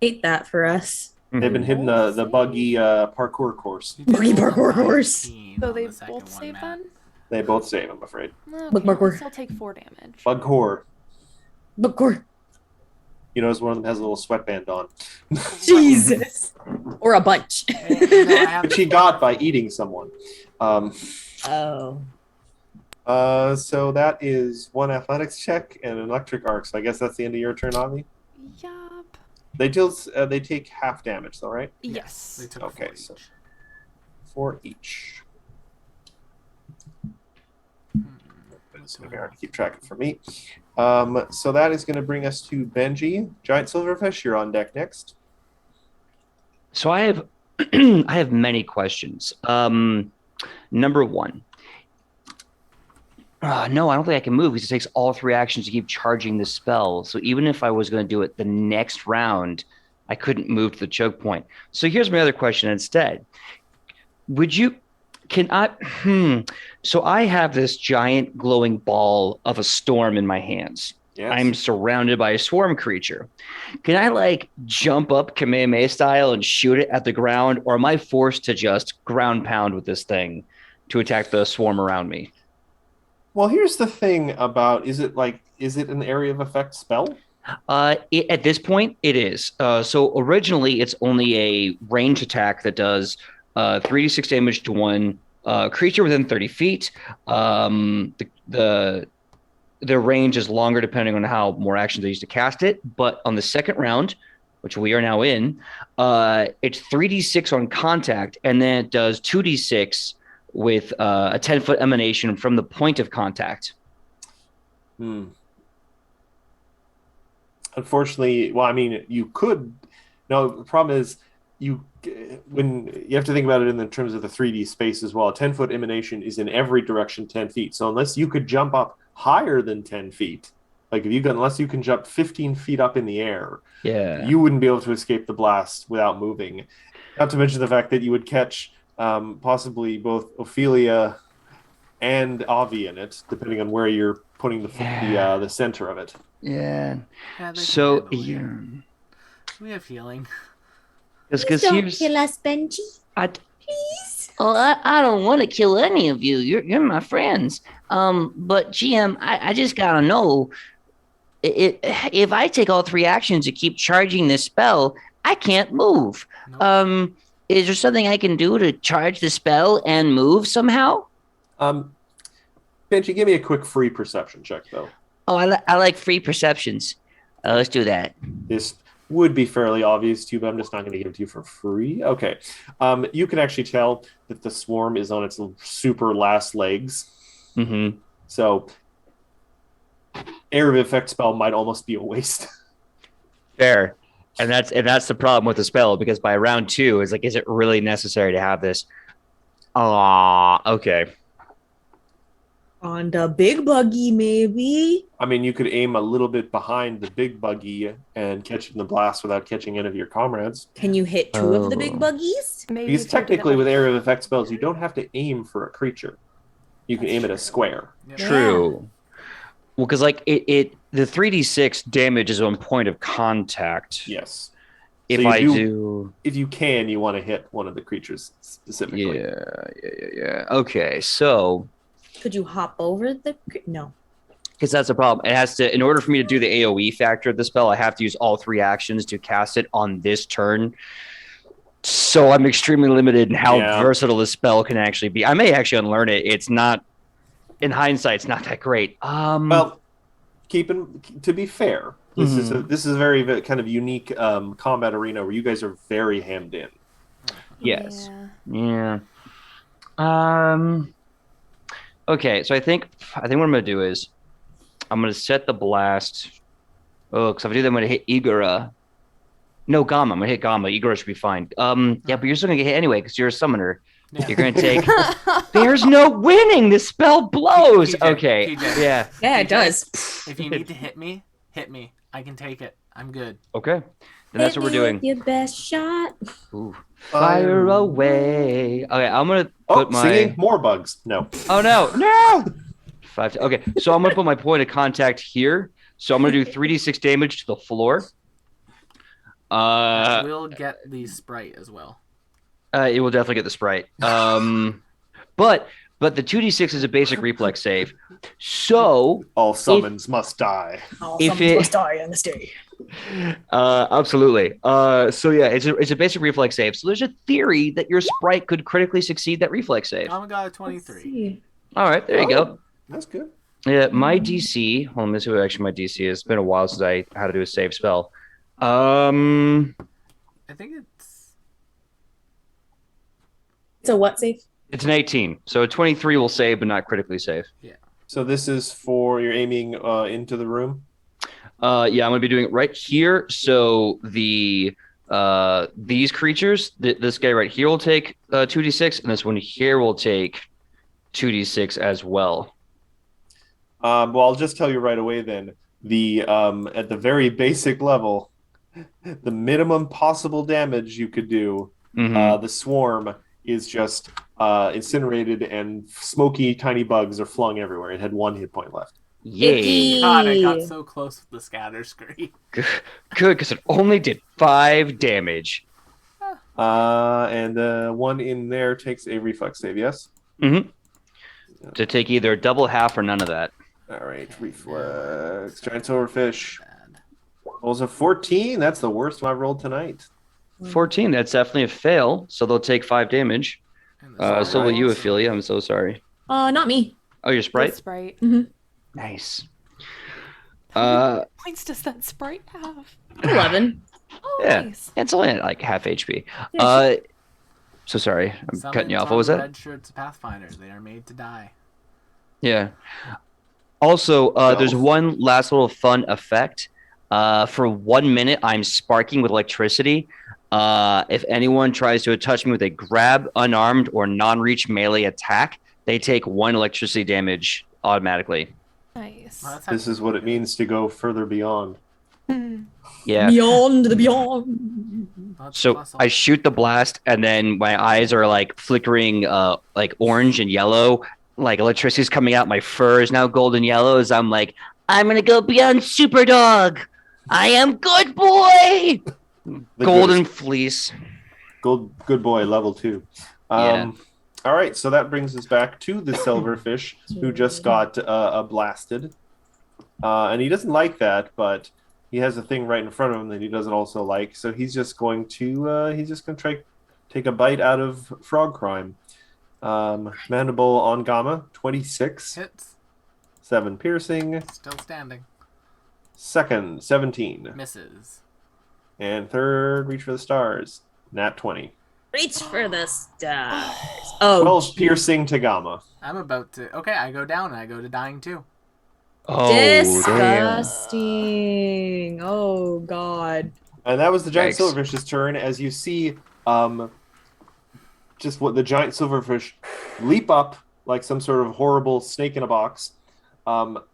Hate that for us. They've been hitting the buggy parkour course. You did Buggy roll a parkour horse. 19 So on they the second both one, save Matt. then? They both save, I'm afraid. Okay, Bookmarker. I'll still take 4 damage. Bug core. But Gord, You notice one of them has a little sweatband on. Jesus. Or a bunch. No, I have Which he got by eating someone. Oh. So that is one athletics check and an electric arc. So I guess that's the end of your turn, Avi. Yup. They take half damage, though, right? Yes. They took Okay, 4 so- each. 4 each. It's going to be hard to keep track of for me. So that is going to bring us to Benji. Giant Silverfish, you're on deck next. So I have I have many questions. Number one. No, I don't think I can move because it takes all 3 actions to keep charging the spell. So even if I was going to do it the next round, I couldn't move to the choke point. So here's my other question instead. So I have this giant glowing ball of a storm in my hands. Yes. I'm surrounded by a swarm creature. Can I like jump up Kamehameha style and shoot it at the ground, or am I forced to just ground pound with this thing to attack the swarm around me? Well, here's the thing about is it an area of effect spell? At this point, it is. So originally, it's only a range attack that does 3d6 damage to one creature within 30 feet. The range is longer depending on how more actions they use to cast it. But on the second round, which we are now in, it's 3d6 on contact, and then it does 2d6 with a 10-foot emanation from the point of contact. Unfortunately, well, I mean, you could. No, the problem is when you have to think about it in the terms of the 3D space as well. A 10-foot emanation is in every direction 10 feet. So unless you could jump up higher than 10 feet, unless you can jump 15 feet up in the air, you wouldn't be able to escape the blast without moving. Not to mention the fact that you would catch possibly both Ophelia and Avi in it, depending on where you're putting the center of it. Yeah. So we have healing. Please don't kill us, Benji. Please. Oh, I don't want to kill any of you. You're my friends. But GM, I just gotta know, if I take all 3 actions to keep charging this spell, I can't move. Nope. Is there something I can do to charge the spell and move somehow? Benji, give me a quick free perception check, though. Oh, I like free perceptions. Let's do that. This would be fairly obvious to you, but I'm just not going to give it to you for free. Okay. You can actually tell that the swarm is on its super last legs. Mm-hmm. So, area of effect spell might almost be a waste. Fair. And that's the problem with the spell, because by round 2, it's like, is it really necessary to have this? Okay. On the big buggy, maybe. I mean, you could aim a little bit behind the big buggy and catch it in the blast without catching any of your comrades. Can you hit 2 of the big buggies? Maybe Because technically, with area of effect spells, you don't have to aim for a creature. You can aim at a square. Yep. True. Well, because like the 3d6 damage is on point of contact. Yes. If so I do, if you can, you want to hit one of the creatures specifically. Yeah. Okay, so Could you hop over the... No. because that's the problem. It has to, in order for me to do the AoE factor of the spell, I have to use all 3 actions to cast it on this turn. So I'm extremely limited in how versatile this spell can actually be. I may actually unlearn it. It's not, in hindsight, it's not that great. Well, to be fair, this is a very, very kind of unique combat arena where you guys are very hemmed in. Yes. Yeah. Okay, so I think what I'm gonna do is I'm gonna set the blast. Oh, because if I do that, I'm gonna hit Igora. No, Gamma. I'm gonna hit Gamma. Igora should be fine. Yeah, but you're still gonna get hit anyway because you're a summoner. Yeah. You're gonna take. There's no winning. This spell blows. PJ, okay. PJ. Yeah, it does. If you need to hit me, hit me. I can take it. I'm good. Okay. Then that's what we're doing. Your best shot. Ooh. Fire away. Okay, I'm gonna put my singing more bugs. No. Oh no! 5. Okay, so I'm gonna put my point of contact here. So I'm gonna do 3d6 damage to the floor. We'll get the sprite as well. It will definitely get the sprite. But the 2d6 is a basic reflex save. So all summons must die. All summons must die on this day. Absolutely. So yeah, it's a basic reflex save. So there's a theory that your sprite could critically succeed that reflex save. I'm got a 23. All right, there you go. That's good. Yeah, my DC. Hold on, let me see what actually my DC is. It's been a while since I had to do a save spell. I think it's a what save? It's an 18. So a 23 will save, but not critically save. Yeah. So this is for you're aiming into the room. Yeah, I'm gonna be doing it right here. So these creatures, this guy right here will take 2d6, and this one here will take 2d6 as well. Well, I'll just tell you right away then. The at the very basic level, the minimum possible damage you could do, the swarm is just incinerated and smoky tiny bugs are flung everywhere. It had 1 hit point left. Yay. God, I got so close with the scatter screen. Good, because it only did 5 damage. And the one in there takes a reflex save, yes? Mm-hmm. To take either double, half, or none of that. All right, reflex. Giant silverfish. Bad. Rolls a 14. That's the worst one I've rolled tonight. 14, that's definitely a fail, so they'll take 5 damage. And the So will sprite you, also- Ophelia. I'm so sorry. Not me. Oh, your sprite? The sprite. Nice. How many points does that sprite have? 11. Oh, Yeah. nice. It's only at like half HP. Yeah, So sorry, I'm Summons cutting you off. on What was the that? Red shirts Pathfinder. They are made to die. Yeah. Also, there's one last little fun effect. For 1 minute, I'm sparking with electricity. If anyone tries to touch me with a grab, unarmed, or non-reach melee attack, they take 1 electricity damage automatically. Nice. Well, that's This is what it means to go further beyond. Yeah. Beyond the beyond. That's So plus I shoot the blast, and then my eyes are like flickering, like orange and yellow. Like electricity's coming out. My fur is now golden yellow. As I'm like, I'm gonna go beyond super dog. I am good boy. The Golden goodest- fleece. Good boy, level 2. Yeah. All right, so that brings us back to the silverfish who just got blasted. And he doesn't like that, but he has a thing right in front of him that he doesn't also like. So he's just going to try take a bite out of Frog Crime. Mandible on Gamma, 26. hits. 7 piercing. Still standing. Second, 17. Misses. And third, reach for the stars. Nat 20. Reach for the stars. Oh, 12 piercing to Gamma. I'm about to. Okay, I go down and I go to dying too. Oh, damn. disgusting. Oh, God. And that was the giant Yikes. silverfish's turn. As you see, just what the giant silverfish leap up like some sort of horrible snake in a box,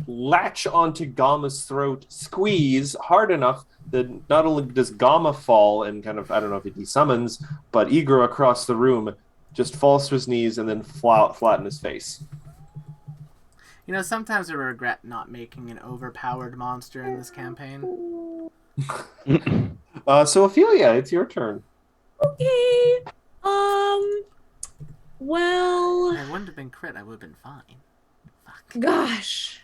latch onto Gamma's throat, squeeze hard enough that not only does Gamma fall and kind of, I don't know if he desummons, but Igor across the room just falls to his knees and then flat in his face. You know, sometimes I regret not making an overpowered monster in this campaign. So Ophelia, it's your turn. Okay. Well, I wouldn't have been crit, I would have been fine. Fuck. gosh.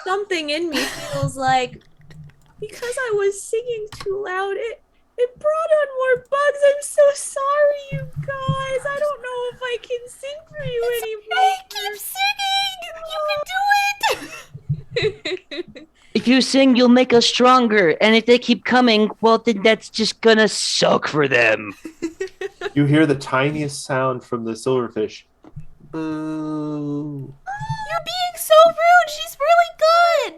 Something in me feels like because I was singing too loud, it brought on more bugs. I'm so sorry, you guys. I don't know if I can sing for you anymore. Keep singing! You can do it! If you sing, you'll make us stronger. And if they keep coming, well, then that's just gonna suck for them. You hear the tiniest sound from the silverfish. Boo. You're being so rude! She's really good!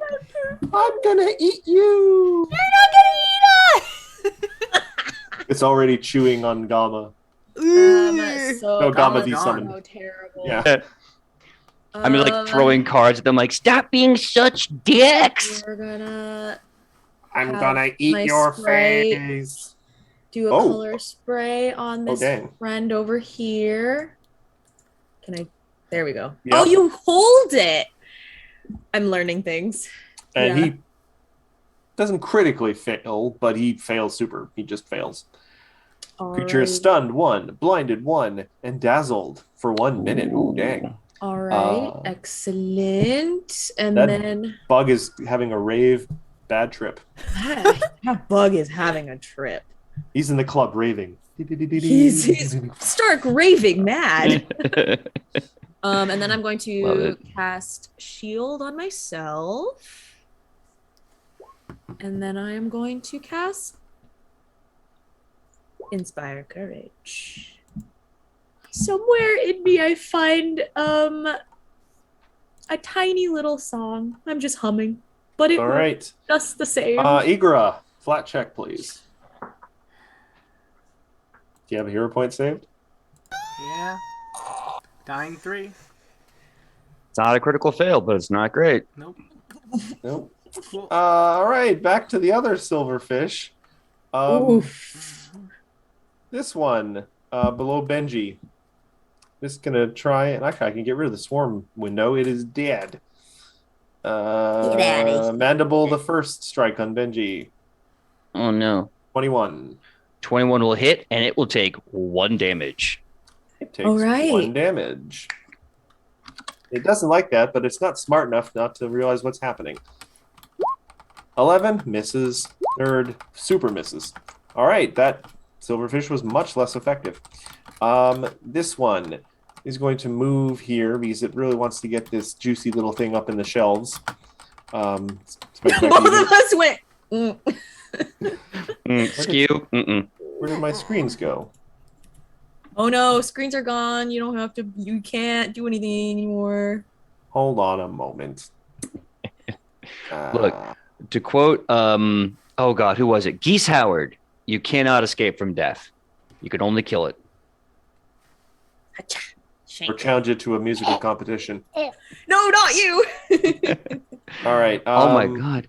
I'm gonna eat you. You're not gonna eat us! It's already chewing on Gamma. So No, Gamma Gamma's desummoned. so terrible. Yeah. I'm just like throwing cards at them, like, Stop being such dicks. We're gonna I'm have gonna eat my your sprite face. do a Oh. color spray on this dang. friend over here. Can I? There we go. Yeah. Oh, you hold it. I'm learning things. And Yeah. he doesn't critically fail, but he fails super. He just fails. Creature is Alright. stunned 1, blinded 1, and dazzled for 1 minute. Ooh, dang. All right, Uh, excellent. And that- then Bug is having a rave bad trip. that bug is having a trip. He's in the club raving. He's stark raving mad. And then I'm going Love to it. cast shield on myself. And then I am going to cast inspire courage. Somewhere in me I find a tiny little song. I'm just humming, but it All works right. just the same. Igra, flat check, please. Do you have a hero point saved? Yeah. Dying 3. it's not a critical fail, but it's not great. Nope. Nope. Cool. All right, back to the other silverfish. Oof. This one, below Benji. Just gonna try and I can get rid of the swarm window. It is dead. Get outta here. Mandible the first strike on Benji. Oh no. 21. 21 will hit, and it will take 1 damage. It takes All right. 1 damage. It doesn't like that, but it's not smart enough not to realize what's happening. 11 misses. Third super misses. All right, that silverfish was much less effective. This one is going to move here because it really wants to get this juicy little thing up in the shelves. Both of us went. Skew. Where did my screens go? Oh no, screens are gone. You can't do anything anymore. Hold on a moment. Look, to quote, oh God, who was it? Geese Howard. You cannot escape from death. You can only kill it. Or challenge it to a musical competition. No, not you. All right. Oh my God.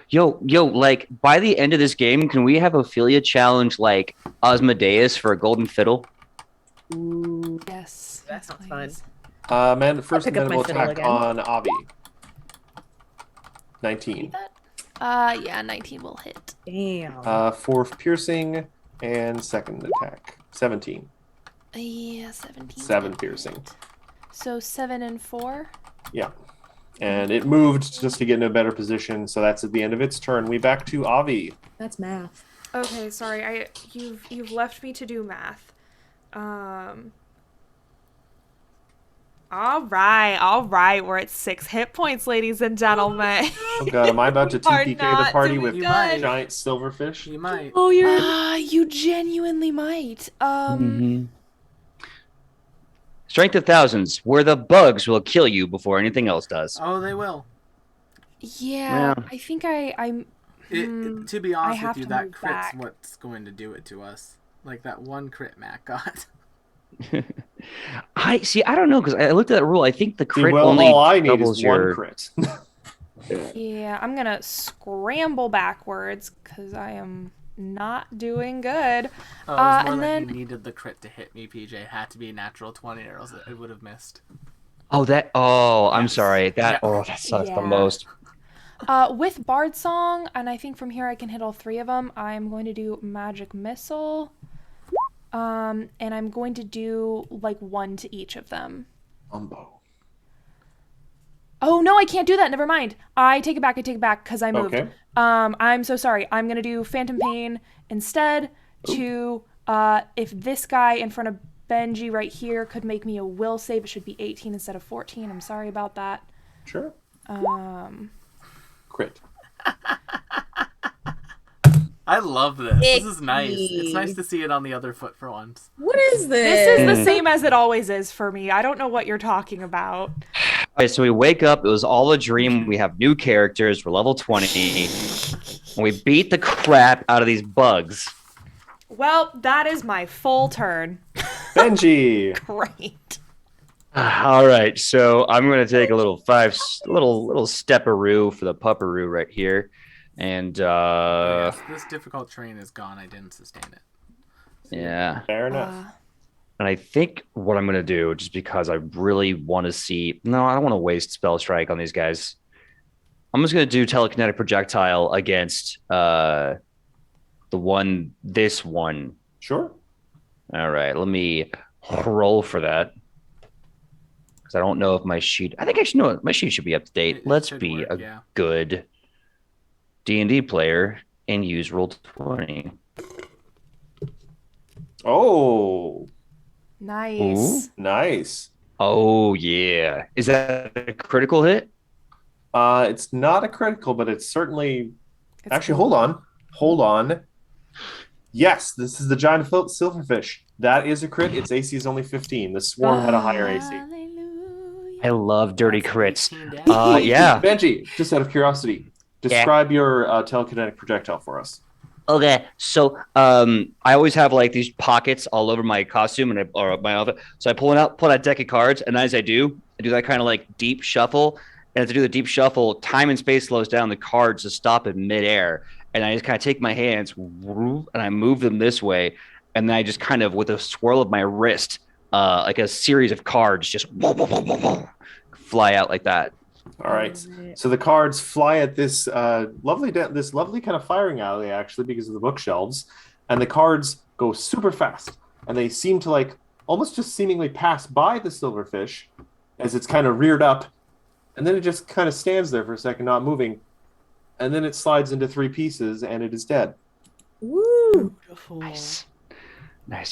Yo, like by the end of this game, can we have Ophelia challenge like Osmodeus for a golden fiddle? Ooh, Yes. that sounds fun. Man, first pick up my mandible fiddle attack again. on Avi. 19. Yeah, 19 will hit. Damn. 4 piercing and second attack. 17. Yeah, 17. 7 piercing. So 7 and 4. Yeah. And it moved just to get in a better position, so that's at the end of its turn. We back to Avi. That's math. Okay, sorry. You've left me to do math. All right. We're at 6 hit points, ladies and gentlemen. Oh god, am I about to Are TPK not the party doing with good. might. giant silverfish? You might. Oh, you're. You genuinely might. Strength of thousands, where the bugs will kill you before anything else does. Oh, they will. Yeah, Yeah. I think I'm. To be honest have with you, to that move crit's back. what's going to do it to us. Like that one crit Matt got. I don't know, because I looked at that rule. I think the See, crit well, only all I need doubles is your. one crit. Yeah, I'm gonna scramble backwards because I am not doing good. Oh, it was more and that then he needed the crit to hit me, PJ. It had to be a natural 20 or else it would have missed. Oh, that. Oh, I'm Yes. sorry. That. Yeah. Oh, that sucks the Yeah. most. With Bard Song, and I think from here I can hit all 3 of them. I'm going to do Magic Missile. And I'm going to do like 1 to each of them. Umbo. Oh no, I can't do that. Never mind. I take it back because I moved. Okay. I'm so sorry. I'm gonna do Phantom Pain instead to if this guy in front of Benji right here could make me a will save, it should be 18 instead of 14. I'm sorry about that. Sure. Crit. I love this. This is nice. Icky. It's nice to see it on the other foot for once. What is this? This is the same as it always is for me. I don't know what you're talking about. All right, so we wake up. It was all a dream. We have new characters. We're level 20. And we beat the crap out of these bugs. Well, that is my full turn. Benji. Great. All right, so I'm going to take a little little stepperoo for the pupperoo right here. And Yes, this difficult terrain is gone. I didn't sustain it. yeah. Fair enough. And I think what I'm going to do, just because I really want to see... No, I don't want to waste Spell Strike on these guys. I'm just going to do Telekinetic Projectile against this one. Sure. All right, let me roll for that. Because I don't know if my sheet... I think I should know. My sheet should be up to date. It Let's should be work, a yeah. good D&D player and use Roll20. Oh, Nice. nice. Oh, yeah. Is that a critical hit? It's not a critical, but it's certainly... It's Actually, cool. hold on. Yes, this is the giant silverfish. That is a crit. Its AC is only 15. The swarm had a higher AC. Hallelujah. I love dirty That's crits. 18 damage. Yeah. Benji, just out of curiosity, describe your telekinetic projectile for us. Okay, so I always have like these pockets all over my costume or my outfit. So I pull out a deck of cards, and as I do that kind of like deep shuffle. And to do the deep shuffle, time and space slows down. The cards just stop in midair, and I just kind of take my hands and I move them this way, and then I just kind of, with a swirl of my wrist, like a series of cards just fly out like that. All right. So the cards fly at this lovely kind of firing alley, actually, because of the bookshelves, and the cards go super fast, and they seem to like almost just seemingly pass by the silverfish as it's kind of reared up, and then it just kind of stands there for a second, not moving, and then it slides into 3 pieces, and it is dead. Woo! Beautiful. Nice.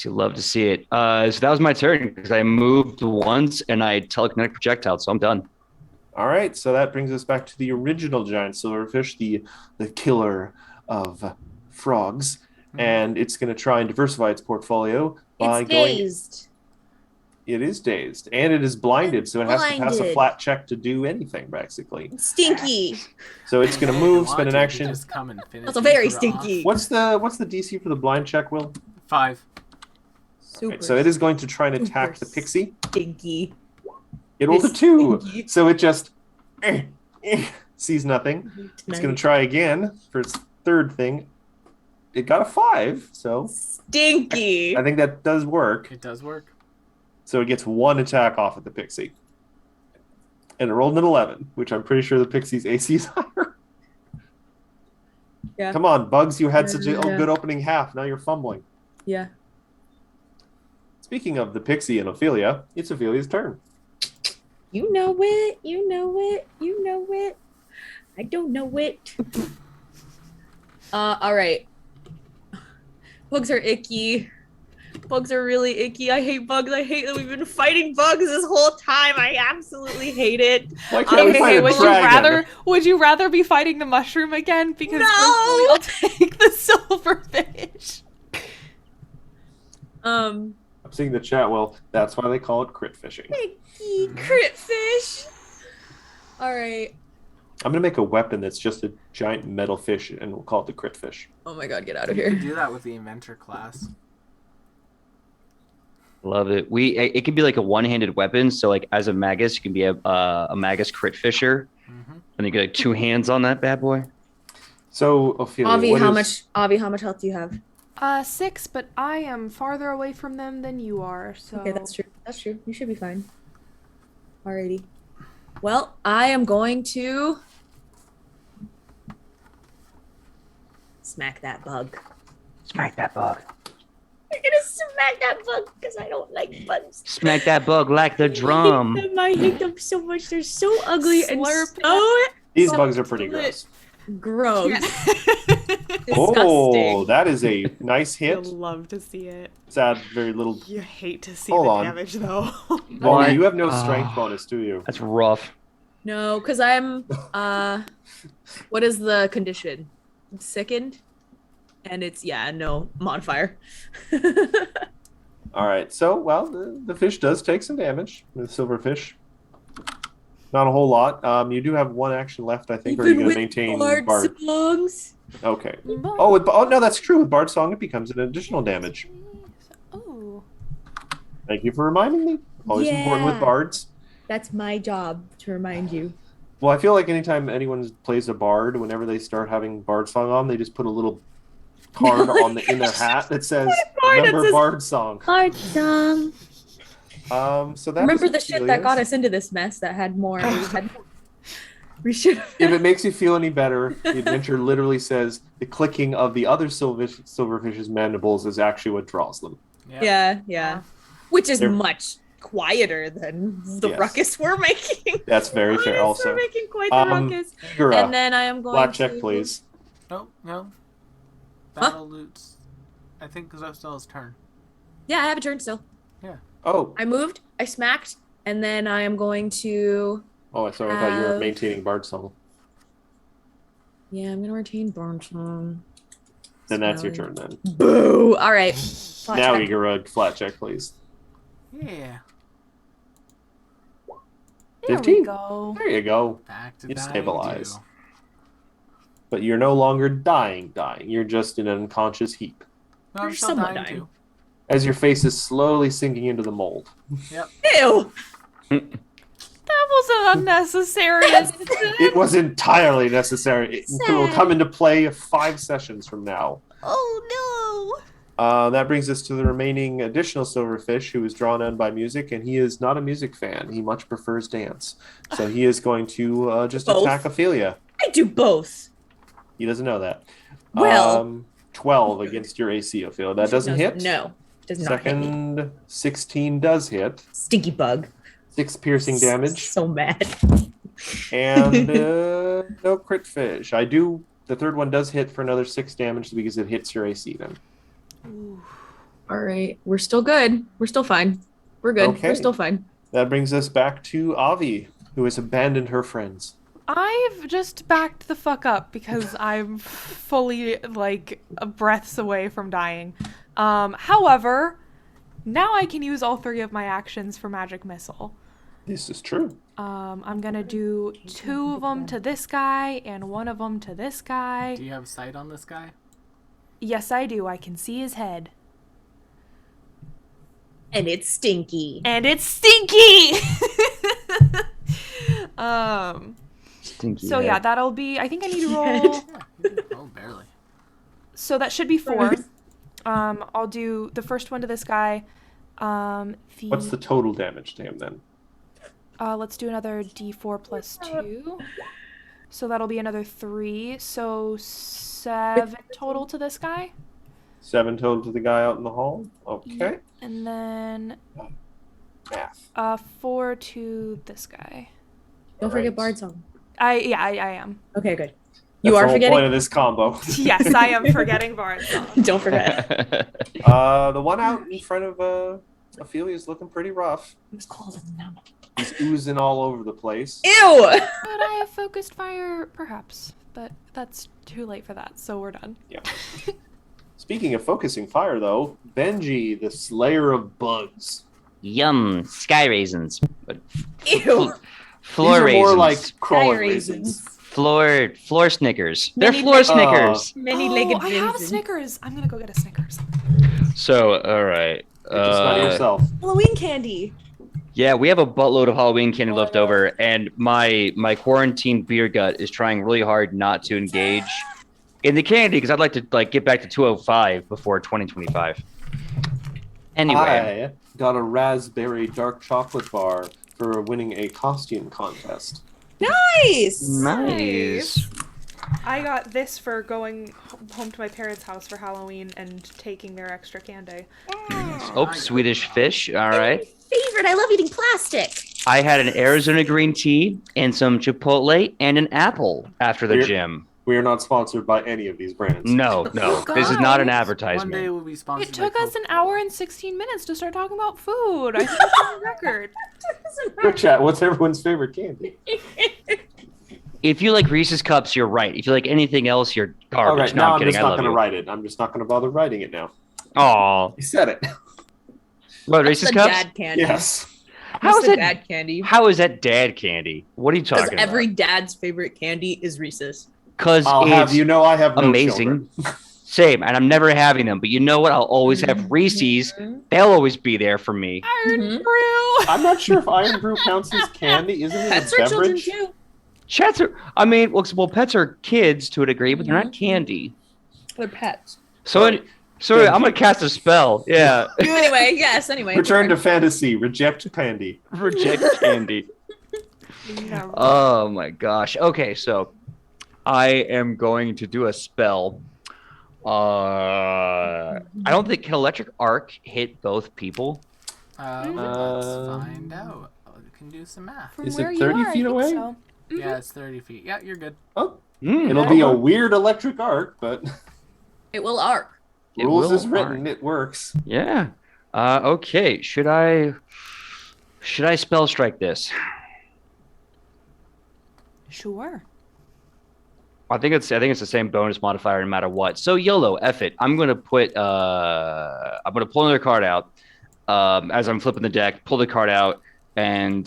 You love to see it. So that was my turn because I moved once and I telekinetic projectile, so I'm done. All right, so that brings us back to the original giant silverfish, the killer of frogs, and it's going to try and diversify its portfolio by It's going. dazed. It is dazed, and it is blinded, so it has to pass a Blinded. flat check to do anything, basically. Stinky. So it's going to move, spend an action. Just come and finish Also very each other off. stinky. What's the DC for the blind check, Will? 5. Super Right, so it is going to try and attack the pixie. stinky. It rolled a It's 2, stinky. so it just sees nothing. It's going to try again for its third thing. It got a 5, so Stinky. I think that does work. It does work. So it gets 1 attack off at the pixie. And it rolled an 11, which I'm pretty sure the pixie's AC is higher. Yeah. Come on, Bugs, you had such a Yeah. good opening half. Now you're fumbling. Yeah. Speaking of the pixie and Ophelia, it's Ophelia's turn. You know it. You know it. You know it. I don't know it. All right. Bugs are icky. Bugs are really icky. I hate bugs. I hate that we've been fighting bugs this whole time. I absolutely hate it. Why can't we Okay, find a dragon? would you rather be fighting the mushroom again? Because No! personally, I'll take the silverfish. I'm seeing the chat. Well, that's why they call it crit fishing. Icky crit fish. All right. I'm going to make a weapon that's just a giant metal fish, and we'll call it the crit fish. Oh my god, get out of You could here. do that with the inventor class. Love it. It could be like a one-handed weapon. So like as a magus, you can be a magus crit fisher, and you get like 2 hands on that bad boy. So, Ophelia, Avi, what how is- much health do you have? 6, but I am farther away from them than you are, so... Okay, that's true. That's true. You should be fine. Alrighty. Well, I am going to smack that bug. Smack that bug. I'm gonna smack that bug because I don't like bugs. Smack that bug like the I drum. hate them. I hate them so much. They're so ugly and Slurp so These bugs are pretty gross. gross. Oh, Disgusting. that is a nice You'll hit. love to see it. It's add very little. You hate to see Hold the on. damage, though. Oh, What? you have no strength Ah. bonus, do you? That's rough. No, because I'm what is the condition? Sickened? And it's no, I'm on fire. All right. So, well, the fish does take some damage. The silverfish. Not a whole lot. You do have 1 action left, I think. Or are you going to maintain Bard Bard? songs. Okay. Oh, no, that's true. With Bard Song, it becomes an additional damage. Oh. Thank you for reminding me. Always important with Yeah. bards. That's my job to remind you. Well, I feel like anytime anyone plays a bard, whenever they start having Bard Song on, they just put a little card in their hat that says card that "Remember says- Bard Song." Bard song. So that's Remember the shit that Ophelia's. got us into this mess that had more. We should. If it makes you feel any better, the adventure literally says the clicking of the other silverfish's mandibles is actually what draws them. Yeah. Which is They're- much quieter than the Yes. ruckus we're making. That's very fair. Also, We're making quite the ruckus. Igura, And then I am going black to check, please. No. Battle loots. I think Zostella's turn. Yeah, I have a turn still. Oh, I moved, I smacked, and then I am going to. sorry. I thought you were Have- maintaining Bard Song. Yeah, I'm gonna retain Barnsong. Then that's your turn. Then Boo! All right. Flat now, check. Igura, flat check, please. Yeah. There 15. we go. There you go. Back to You've dying stabilized. too. But you're no longer dying. You're just in an unconscious heap. No, I'm You're still somewhat dying dying. too. As your face is slowly sinking into the mold. Ew! That wasn't unnecessary. It was entirely necessary. It will come into play 5 sessions from now. Oh That brings us to the remaining additional silverfish who is drawn on by music, and he is not a music fan. He much prefers dance. So he is going to just Both. attack Ophelia. I do both. He doesn't know that. Well. 12 against your AC, Ophelia. That doesn't hit. No, does not hit me. Second, 16 does hit. Stinky bug. 6 piercing damage. So mad. And no crit fish. The third one does hit for another 6 damage because it hits your AC then. All right. We're still good. We're still fine. We're good. Okay. We're still fine. That brings us back to Avi, who has abandoned her friends. I've just backed the fuck up because I'm fully, like, breaths away from dying. However, now I can use all 3 of my actions for Magic Missile. This is true. I'm gonna do 2 of them to this guy and 1 of them to this guy. Do you have sight on this guy? Yes, I do. I can see his head. And it's stinky. And it's stinky! Stinky So head. yeah, that'll be, I think I need to roll. Yeah, you did roll barely. So that should be 4. I'll do the first one to this guy. What's the total damage to him then? Let's do another D4 plus 2. So that'll be another 3. So 7 total to this guy. 7 total to the guy out in the hall. Okay. And then Math. 4 to this guy. Don't forget Right. Bard Song. I am. Okay, good. That's You are the whole forgetting. point of this combo. Yes, I am forgetting Bard Song. Don't forget. The one out in front of Ophelia is looking pretty rough. It was cold in the mouth. He's oozing all over the place. Ew! Could I have focused fire? Perhaps. But that's too late for that, so we're done. Yeah. Speaking of focusing fire, though, Benji, the Slayer of Bugs. Yum, sky raisins. But Ew. floor These are raisins. more like crawling Sky raisins. Floor Snickers. They're Mini floor leg- Snickers. Many-legged I have a Vincent. Snickers. I'm gonna go get a Snickers. So, all right. Just not yourself. Halloween candy. Yeah, we have a buttload of Halloween candy left over, and my quarantine beer gut is trying really hard not to engage in the candy because I'd like to get back to 205 before 2025. Anyway, I got a raspberry dark chocolate bar for winning a costume contest. Nice. nice. I got this for going home to my parents' house for Halloween and taking their extra candy. Oh, Swedish fish. All right. Favorite. I love eating plastic. I had an Arizona green tea and some Chipotle and an apple after the Here. gym. We are not sponsored by any of these brands. No, this is not an Guys, One day advertisement. we'll be sponsored. It took by us an Coca-Cola. hour and 16 minutes to start talking about food. I think it's on the record. Quick chat, what's everyone's favorite candy? If you like Reese's cups, you're right. If you like anything else, you're All garbage. right, No, now I'm I'm kidding. just I not love going to you. write it. I'm just not going to bother writing it now. Aw. You said it. What, That's Reese's the cups? dad candy. Yes. How is the it? dad candy? How is that dad candy? What are you Because talking every about? dad's favorite candy is Reese's. Because I'll have it's you know I have no amazing. children. Same, and I'm never having them. But you know what? I'll always have Reese's. They'll always be there for me. Iron Mhm. Brew. I'm not sure if Iron Brew counts as candy. Isn't it Pets a are children beverage? too. Pets are. I mean, well, pets are kids to a degree, but they're not candy. They're pets. So, sorry, I'm gonna cast a spell. Yeah, Anyway, yes. Anyway. Return to fantasy. Reject candy. reject candy. No. Oh my gosh. Okay, so I am going to do a spell. I don't think can electric arc hit both people. Let's find out. We can do some math. From Is it where 30 you are, feet I think away? so. Yeah, it's 30 feet. Yeah, you're good. Oh, Mm, it'll be a weird electric arc, but It will arc. It rules will is written. arc. It works. Yeah. Okay. Should I spell strike this? Sure. I think it's the same bonus modifier no matter what. So YOLO, F it. I'm gonna pull another card out. As I'm flipping the deck, pull the card out, and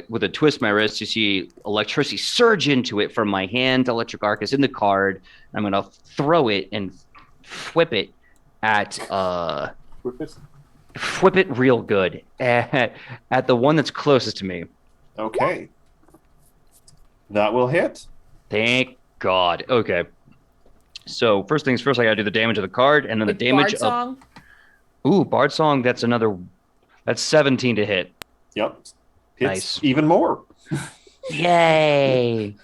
with a twist of my wrist, you see electricity surge into it from my hand. Electric arc is in the card. I'm gonna throw it and whip it at whip it real good at the one that's closest to me. So first things first, I gotta do the damage of the card, and then With the damage Bard Song. Ooh, Bard Song. That's 17 to hit. Yep. Hits Nice. even more. Yay!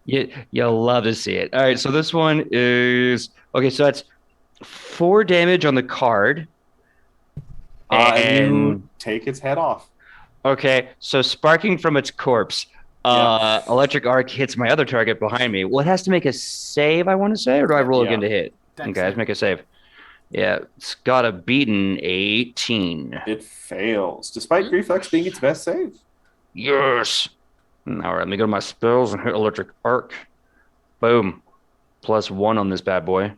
You'll love to see it. All right, so this one is okay. So that's 4 damage on the card, And you take its head off. okay. So sparking from its corpse, electric arc hits my other target behind me. Well, it has to make a save, I want to say, or do I roll again to hit? Dex Okay, let's save. make a save. Yeah, it's got a beaten 18. It fails, despite Reflex being its best save. Yes. All right, let me go to my spells and hit electric arc. Boom. +1 on this bad boy.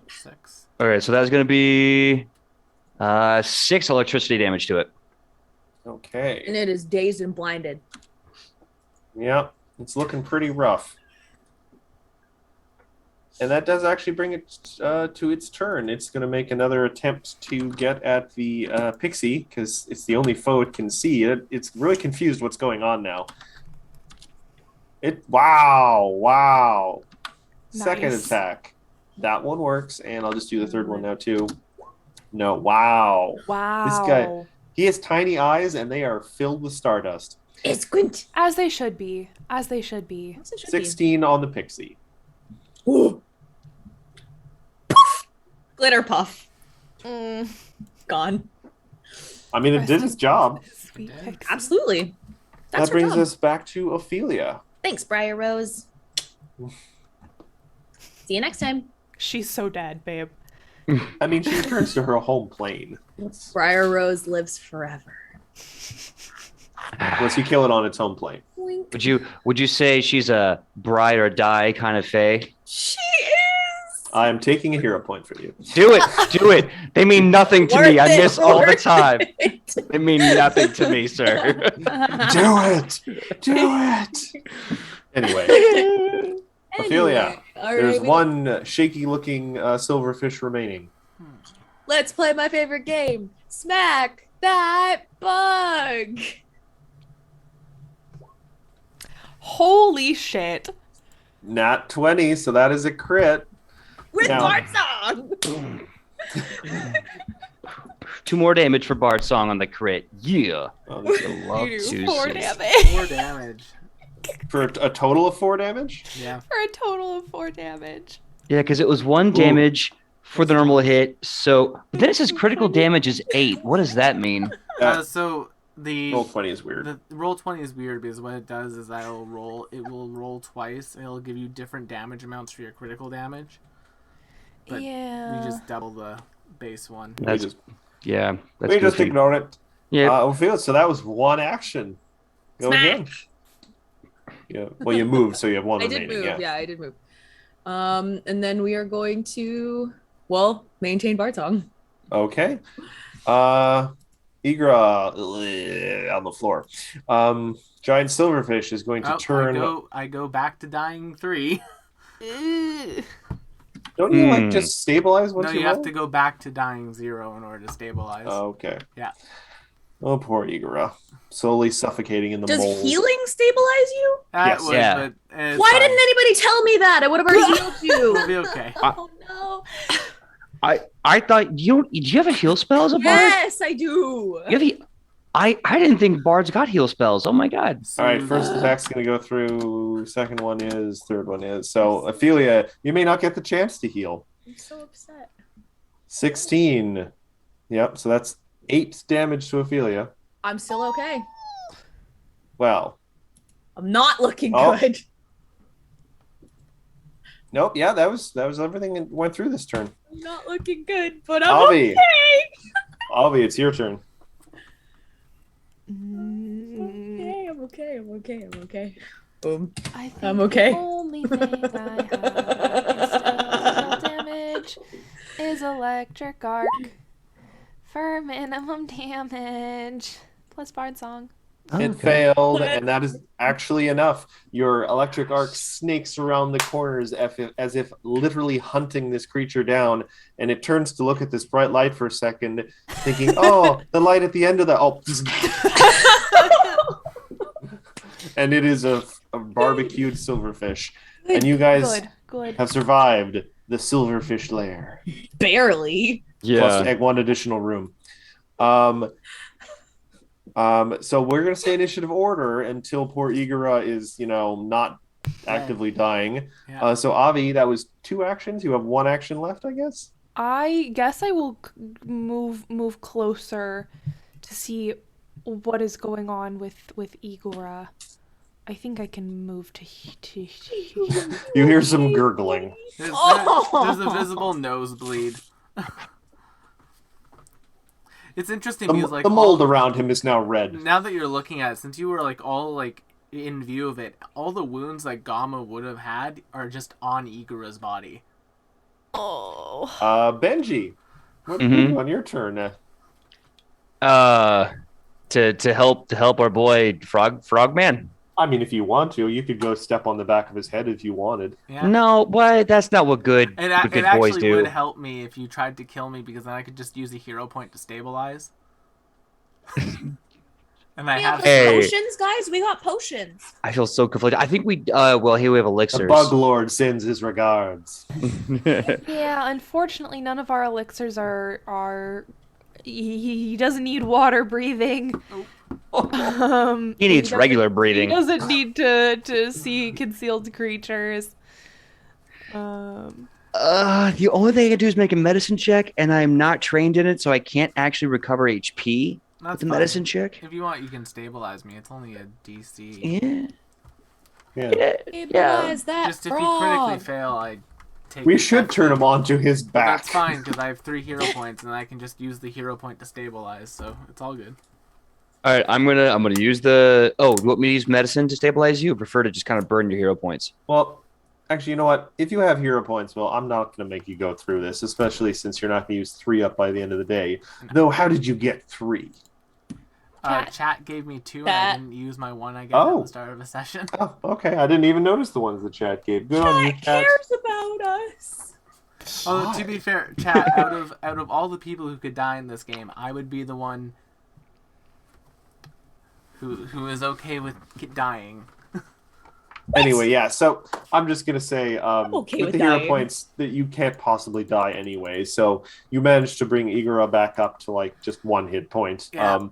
6. All right, so that's going to be 6 electricity damage to it. Okay. And it is dazed and blinded. Yeah, it's looking pretty rough. And that does actually bring it to its turn. It's going to make another attempt to get at the pixie, because it's the only foe it can see. It's really confused what's going on now. Wow. Second Nice. attack. That one works, and I'll just do the third one now, too. No, wow. Wow. This guy, he has tiny eyes, and they are filled with stardust. It's squint. As they should be. As they should be. Yes, it should 16 on the pixie. be. Ooh. Glitter puff. Gone. I mean, it did its job. Sweet It pixie. Absolutely. That's That brings her job. us back to Ophelia. Thanks, Briar Rose. See you next time. She's so dead, babe. I mean, she returns to her home plane. Briar Rose lives forever. Unless you kill it on its home plane. Wink. Would you say she's a bride or die kind of fae? She is. I am taking a hero point for you. Do it. They mean nothing to me. I Worth it, miss all the worth time. it. They mean nothing to me, sir. Do it! Anyway, Ophelia, All there's right, one shaky-looking silverfish remaining. let's play my favorite game. Smack that bug. Holy shit. Nat 20, so that is a crit. With Now- Bard Song. 2 more damage for Bard Song on the crit. Yeah. Oh, that's I love You to do 4 see. damage. 4 damage. for a total of 4 damage? Yeah. For a total of 4 damage. Yeah, because it was 1 damage for the normal hit. So but then it says critical damage is 8. What does that mean? So the Roll 20 is weird. The roll 20 is weird because what it does is that it will roll twice and it'll give you different damage amounts for your critical damage. But yeah. we just double the base one. That's we just, yeah. That's we just goofy. ignore it. Yeah. Ophelia, so that was 1 action. Go Smack. again. Yeah. Well, you moved, so you have 1 I remaining. did move. Yeah. Yeah, I did move. And then we are going to, maintain Bard Song. Okay. Igra on the floor. Giant silverfish is going to turn. I go back to dying 3. Ugh. Don't you like just stabilize once No, you you roll? have to go back to dying 0 in order to stabilize. Oh, okay. Yeah. Oh, poor Igra. Slowly suffocating in the Does mold. healing stabilize you? That Yes. would, Yeah. but it's Why fine. didn't anybody tell me that? I would have already healed It'll you. be okay. Oh no. I thought do you have a heal spell as a bard? Yes, I do. You have I didn't think bards got heal spells. Oh my god. All right, first attack's going to go through. Second one is. Third one is. So, Ophelia, you may not get the chance to heal. I'm so upset. 16. Yep, so that's 8 damage to Ophelia. I'm still okay. Well, I'm not looking Oh. good. nope. Yeah, that was everything that went through this turn. I'm not looking good, but I'm Avi. okay. Avi, it's your turn. Mm, I'm okay. Boom. I think I'm okay. the only thing I have against elemental damage is electric arc for minimum damage. Plus Bard Song. It failed, and that is actually enough. Your electric arc snakes around the corners as if literally hunting this creature down, and it turns to look at this bright light for a second, thinking, oh, the light at the end of the... Oh. And it is a barbecued silverfish. And you guys good. have survived the Silverfish lair. Barely. Plus one additional room. So we're gonna stay initiative order until poor Igora is, not actively dying. Yeah. So Avi, that was 2 actions. You have 1 action left, I guess. I guess I will move closer to see what is going on with Igora. I think I can move to. You hear some gurgling. There's a visible nosebleed. It's interesting because The mold around him is now red. Now that you're looking at it, since you were all in view of it, all the wounds that Gamma would have had are just on Igora's body. Oh. Benji, what do you do on your turn? To help our boy Frogman. I mean, if you want to, you could go step on the back of his head if you wanted. Yeah. No, what? That's not what good It boys actually do. would help me if you tried to kill me, because then I could just use a hero point to stabilize. And I We have got Hey. potions, guys. We got potions. I feel so conflicted. I think we here we have elixirs. The Bug Lord sends his regards. Yeah, unfortunately, none of our elixirs are. He doesn't need water breathing. He needs doesn't- regular breathing. He doesn't need to see concealed creatures. The only thing I can do is make a medicine check, and I'm not trained in it, so I can't actually recover HP with That's the fine. medicine check. If you want, you can stabilize me. It's only a DC. Yeah. Yeah. Stabilize that Just if you frog. critically fail, I take. We it should back. turn him onto his But back. that's fine, because I have 3 hero points, and I can just use the hero point to stabilize, so it's all good. All right, I'm gonna use the. Oh, you want me to use medicine to stabilize you? Or prefer to just kind of burn your hero points? Well, actually, you know what? If you have hero points, well, I'm not going to make you go through this, especially since you're not going to use 3 up by the end of the day. Though, how did you get 3? Chat gave me 2, and I Chat. didn't use my 1 I got at Oh. the start of a session. Oh, okay. I didn't even notice the ones the chat gave. Good on you, Chat chat. cares about us. Although, to be fair, chat, out of all the people who could die in this game, I would be the one who is okay with dying. Anyway, yeah. So I'm just gonna say, okay with with the hero dying. points, that you can't possibly die anyway. So you managed to bring Igora back up to just 1 hit point. Yeah.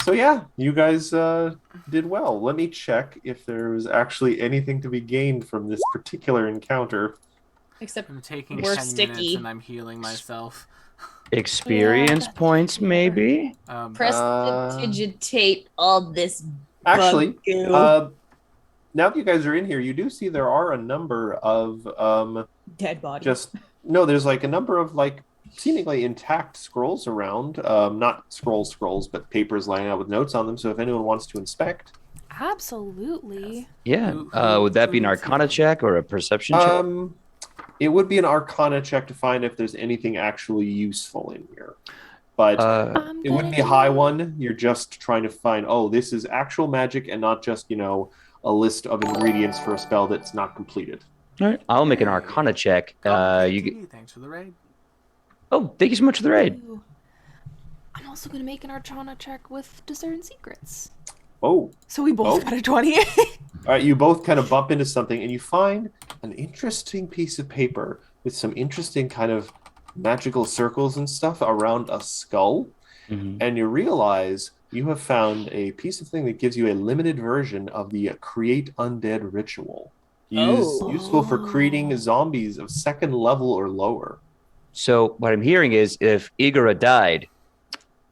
So yeah, you guys did well. Let me check if there was actually anything to be gained from this particular encounter. Except I'm taking We're 10 sticky. minutes, and I'm healing myself. Experience points, maybe. prestidigitate all this Actually, bug goo. now that you guys are in here, you do see there are a number of Dead body. there's a number of seemingly intact scrolls around. Not scrolls, but papers lying out with notes on them. So if anyone wants to inspect, Absolutely. Yeah. Who Would that be an needs Arcana hero? check or a Perception check? it would be an Arcana check to find if there's anything actually useful in here. But it wouldn't be a high one. You're just trying to find, this is actual magic and not just, a list of ingredients for a spell that's not completed. All right, I'll make an Arcana check. Thanks for the raid. Oh, thank you so much for the raid. Ooh. I'm also gonna make an Arcana check with Discern Secrets. Oh. So we both got a 20. All right, you both kind of bump into something, and you find an interesting piece of paper with some interesting kind of magical circles and stuff around a skull. Mhm. And you realize you have found a piece of thing that gives you a limited version of the Create Undead ritual. Useful for creating zombies of 2nd level or lower. So what I'm hearing is, if Igora died,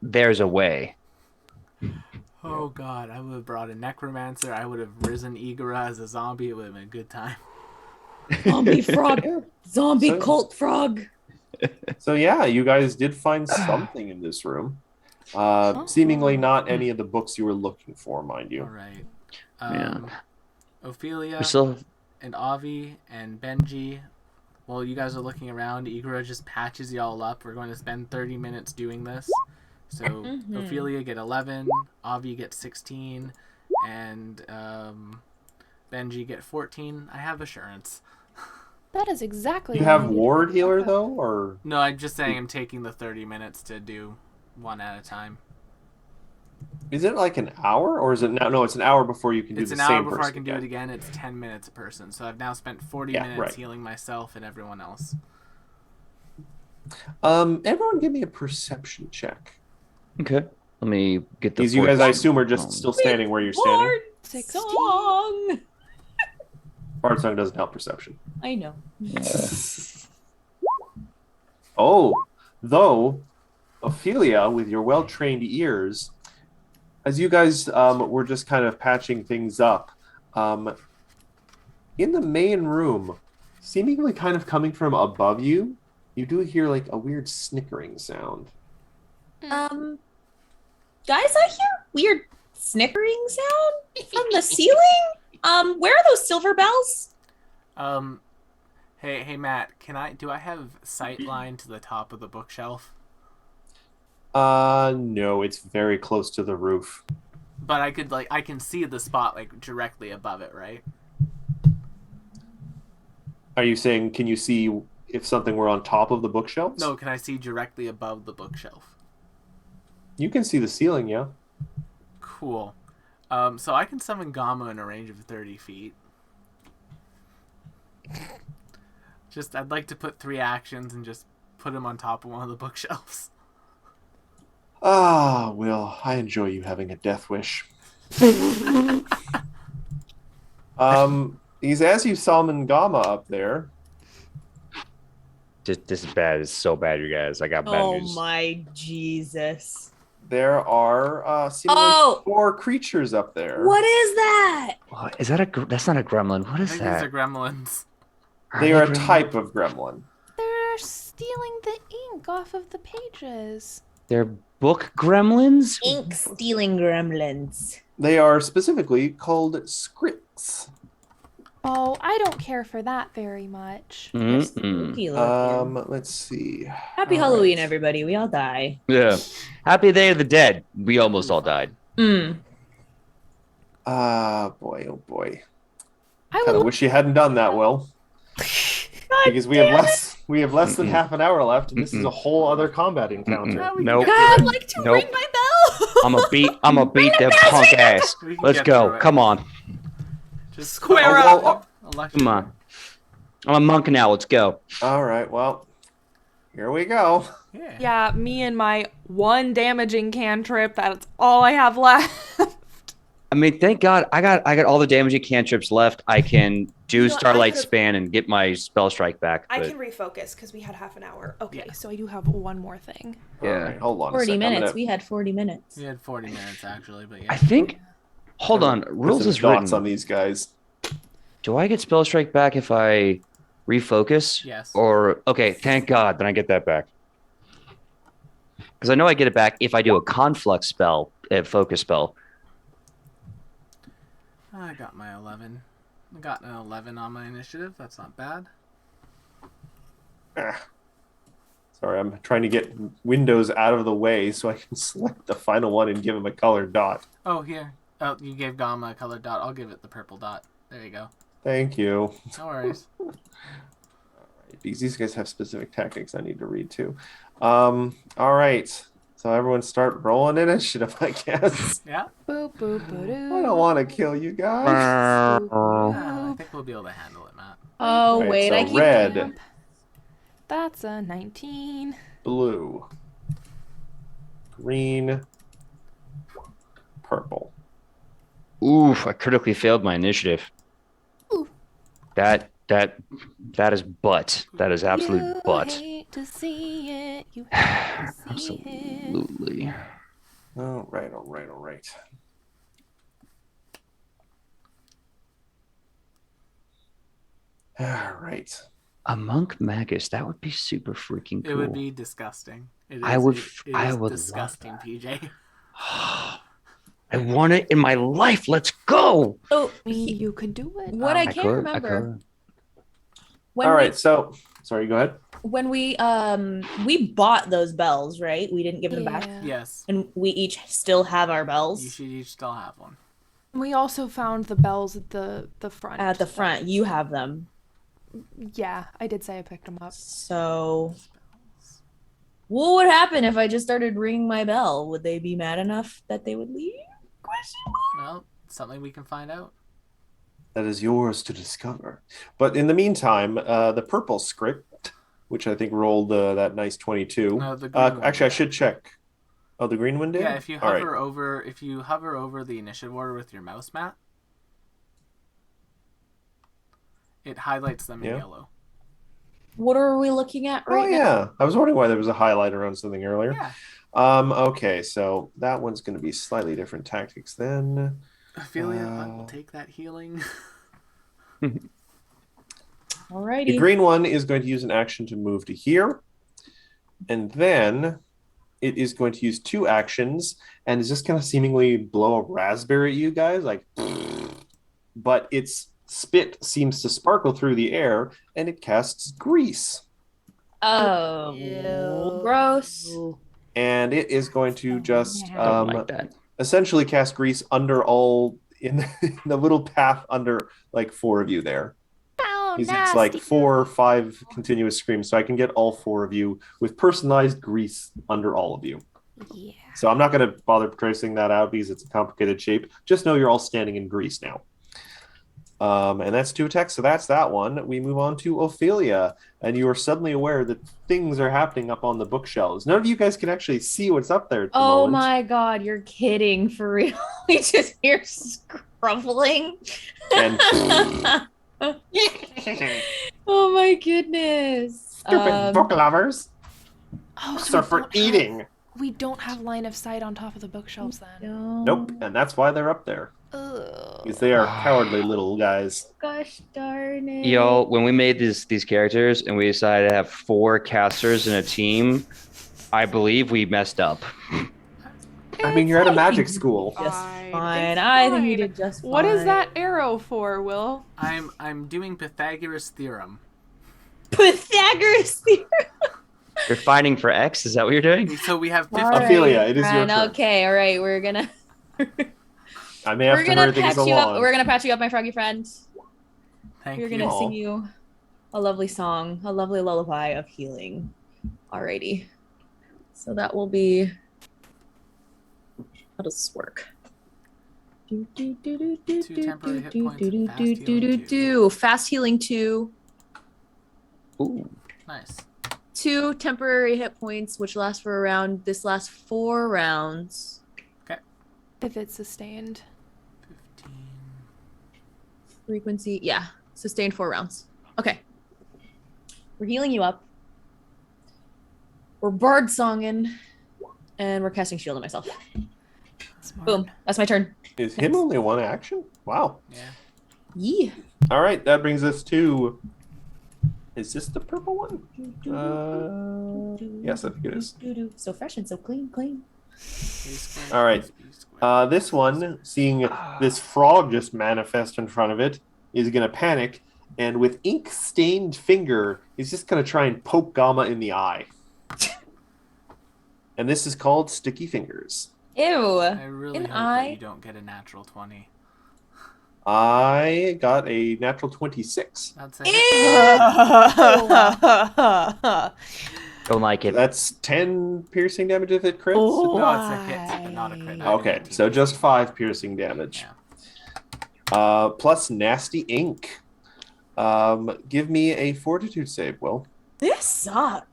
there's a way. Oh god, I would have brought a necromancer. I would have risen Igora as a zombie. It would have been a good time. Zombie frog. Zombie So- cult frog. So yeah, you guys did find something in this room. Seemingly not any of the books you were looking for, mind you. All right. Yeah. Ophelia We still and Avi and Benji. While you guys are looking around, Igora just patches y'all up. We're going to spend 30 minutes doing this. So Ophelia get 11, Avi get 16, and Benji get 14. I have assurance. That is exactly. You what I have needed. ward healer though, or No, I'm just saying I'm taking the 30 minutes to do one at a time. Is it like an hour, or is it now? No, it's an hour before you can do It's the an hour same before person I can do again. it again. It's 10 minutes a person. So I've now spent 40 Yeah, minutes right. healing myself and everyone else. Everyone, give me a perception check. Okay. Let me get the. These you guys, I assume, are just Um, still standing where you're standing. Bard 60. song. Bard song doesn't help perception. I know. Oh, though, Ophelia, with your well-trained ears, as you guys were just kind of patching things up, in the main room, seemingly kind of coming from above you, you do hear like a weird snickering sound. Guys, I hear weird snickering sound from the ceiling. Where are those silver bells? Hey Matt, do I have sight line to the top of the bookshelf? No, it's very close to the roof. But I can see the spot like directly above it, right? Are you saying, can you see if something were on top of the bookshelves? No, can I see directly above the bookshelf? You can see the ceiling, yeah. Cool. So I can summon Gamma in a range of 30 feet. I'd like to put 3 actions and just put him on top of one of the bookshelves. Ah, Will, I enjoy you having a death wish. He's as you summon Gamma up there. This is bad. It's so bad, you guys. I got bad Oh news. my Jesus. There are seemingly 4 creatures up there. What is that? What, is that that's not a gremlin. What I is think that? these are gremlins. They are a gremlins? type of gremlin. They're stealing the ink off of the pages. They're book gremlins? Ink stealing gremlins. They are specifically called scripts. Oh, I don't care for that very much. Mm-mm. Let's see. Happy All Halloween, right. everybody. We all die. Yeah. Happy Day of the Dead. We almost all died. Mm. Boy, oh boy. I Kind of would wish you hadn't done that, Will. Because we have less than half an hour left, and this is a whole other combat encounter. Nope. I'd like to Nope. ring my bell. I'm a beat that punk ass. We can Let's get go. through it. Come on. Just Square up. Come on. I'm a monk now. Let's go. All right, well, here we go. Yeah. Yeah, me and my 1 damaging cantrip. That's all I have left. I mean, thank God I got all the damaging cantrips left. I can do You know, I Starlight could've- Span and get my spell strike back. I but- can refocus because we had half an hour. Okay, Yeah. so I do have 1 more thing. Yeah. All right, hold on 40 a second. minutes. We had 40 minutes. We had 40 minutes actually, but yeah. I think. Hold on. Put Rules some is dots written. on these guys. Do I get spell strike back if I refocus? Yes. Or okay, thank God, then I get that back. Because I know I get it back if I do a conflux spell, a focus spell. I got my 11. I got an 11 on my initiative. That's not bad. Sorry, I'm trying to get windows out of the way so I can select the final one and give him a colored dot. Oh, here. Oh, you gave Gamma a colored dot. I'll give it the purple dot. There you go. Thank you. No worries. Because these guys have specific tactics I need to read too. All right. So everyone start rolling initiative, I guess. Yeah. Boop, boop, boop, I don't want to kill you guys. I think we'll be able to handle it, Matt. Oh, Right, wait. so I keep. red, That's a 19. blue, green, purple. Oof! I critically failed my initiative. Ooh. That is butt. That is absolute You butt. hate to see it. You hate to see it. Absolutely. All right, all right, all right. All right. A monk magus. That would be super freaking cool. It would be disgusting. It is, I would- It I is would love disgusting, that. PJ. I want it in my life. Let's go. Oh, I mean, you could do it. what I I can't could. remember. When All we, right. So, sorry. Go ahead. when we bought those bells, right? We didn't give them back, Yeah. Yes. and we each still have our You bells should each still have one. We also found the bells at the front. at the front. You have them, Yeah, I did say I picked them up. so What would happen if I just started ringing my bell? Would they be mad enough that they would leave? Question mark. Well, something we can find out. That is yours to discover. But in the meantime, the purple script, which I think rolled that nice 22. No, the green one actually, I did. should check. Oh, the green one did? Yeah, if you hover over the initiative order with your mouse, Matt, it highlights them in yellow. What are we looking at right now? Yeah. I was wondering why there was a highlighter on something earlier. Yeah. Okay, so that one's going to be slightly different tactics then. Ophelia, I will take that healing. Alrighty. The green one is going to use an action to move to here. And then it is going to use 2 actions and is just going to seemingly blow a raspberry at you guys. Like, but its spit seems to sparkle through the air and it casts grease. Oh, Ew. gross. And it is going to just Don't like that. essentially cast grease under all in the little path under like 4 of you there. Oh, It's like 4 or 5 continuous screams, so I can get all 4 of you with personalized grease under all of you. Yeah. So I'm not going to bother tracing that out because it's a complicated shape. Just know you're all standing in grease now. And that's 2 attacks, so that's that one. We move on to Ophelia, and you are suddenly aware that things are happening up on the bookshelves. None of you guys can actually see what's up there at the Oh moment. my god, you're kidding for real. We just hear scruffling. And Oh my goodness. stupid book lovers. Oh, Books are for eating. We don't have line of sight on top of the bookshelves then. No. Nope, and that's why they're up there. Ugh. Because they are cowardly little guys. Gosh darn it. Yo, when we made these characters and we decided to have 4 casters in a team, I believe we messed up. I mean, you're at a magic school. Just Fine. fine. It's I think you fine. did just fine. What is that arrow for, Will? I'm doing Pythagoras theorem. Pythagoras theorem. You're fighting for X? Is that what you're doing? So we have 50. All right, Ophelia, it is your Fran, turn. Okay, all right, we're gonna I may have we're to gonna hurry things patch you up. along. We're gonna patch you up, my froggy friend. Thank We're you. gonna Aw. sing you a lovely song, a lovely lullaby of healing. Alrighty. So that will be. How does this work? 2 temporary hit points and fast healing 2. Fast healing 2. Ooh. Nice. 2 temporary hit points, which last for around. This lasts 4 rounds. If it's sustained. 15. Frequency, yeah, sustained 4 rounds. Okay, we're healing you up. We're bard songing, and we're casting shield on myself. Smart. Boom, that's my turn. Is him only 1 action? Wow. Yeah. Yeah. All right, that brings us to. Is this the purple one? Yes, I think it is. So fresh and so clean. All right. This one, seeing this frog just manifest in front of it, is going to panic, and with ink-stained finger, is just going to try and poke Gamma in the eye. And this is called Sticky Fingers. Ew. I really An hope eye. that you don't get a natural 20. I got a natural 26. That's Ew. it. Don't like it. That's 10 piercing damage if it crits. Oh. No, it's a hit, but not a crit. I have Okay, 18. so just 5 piercing damage. Yeah. Plus nasty ink. Give me a fortitude save, Will. This sucks.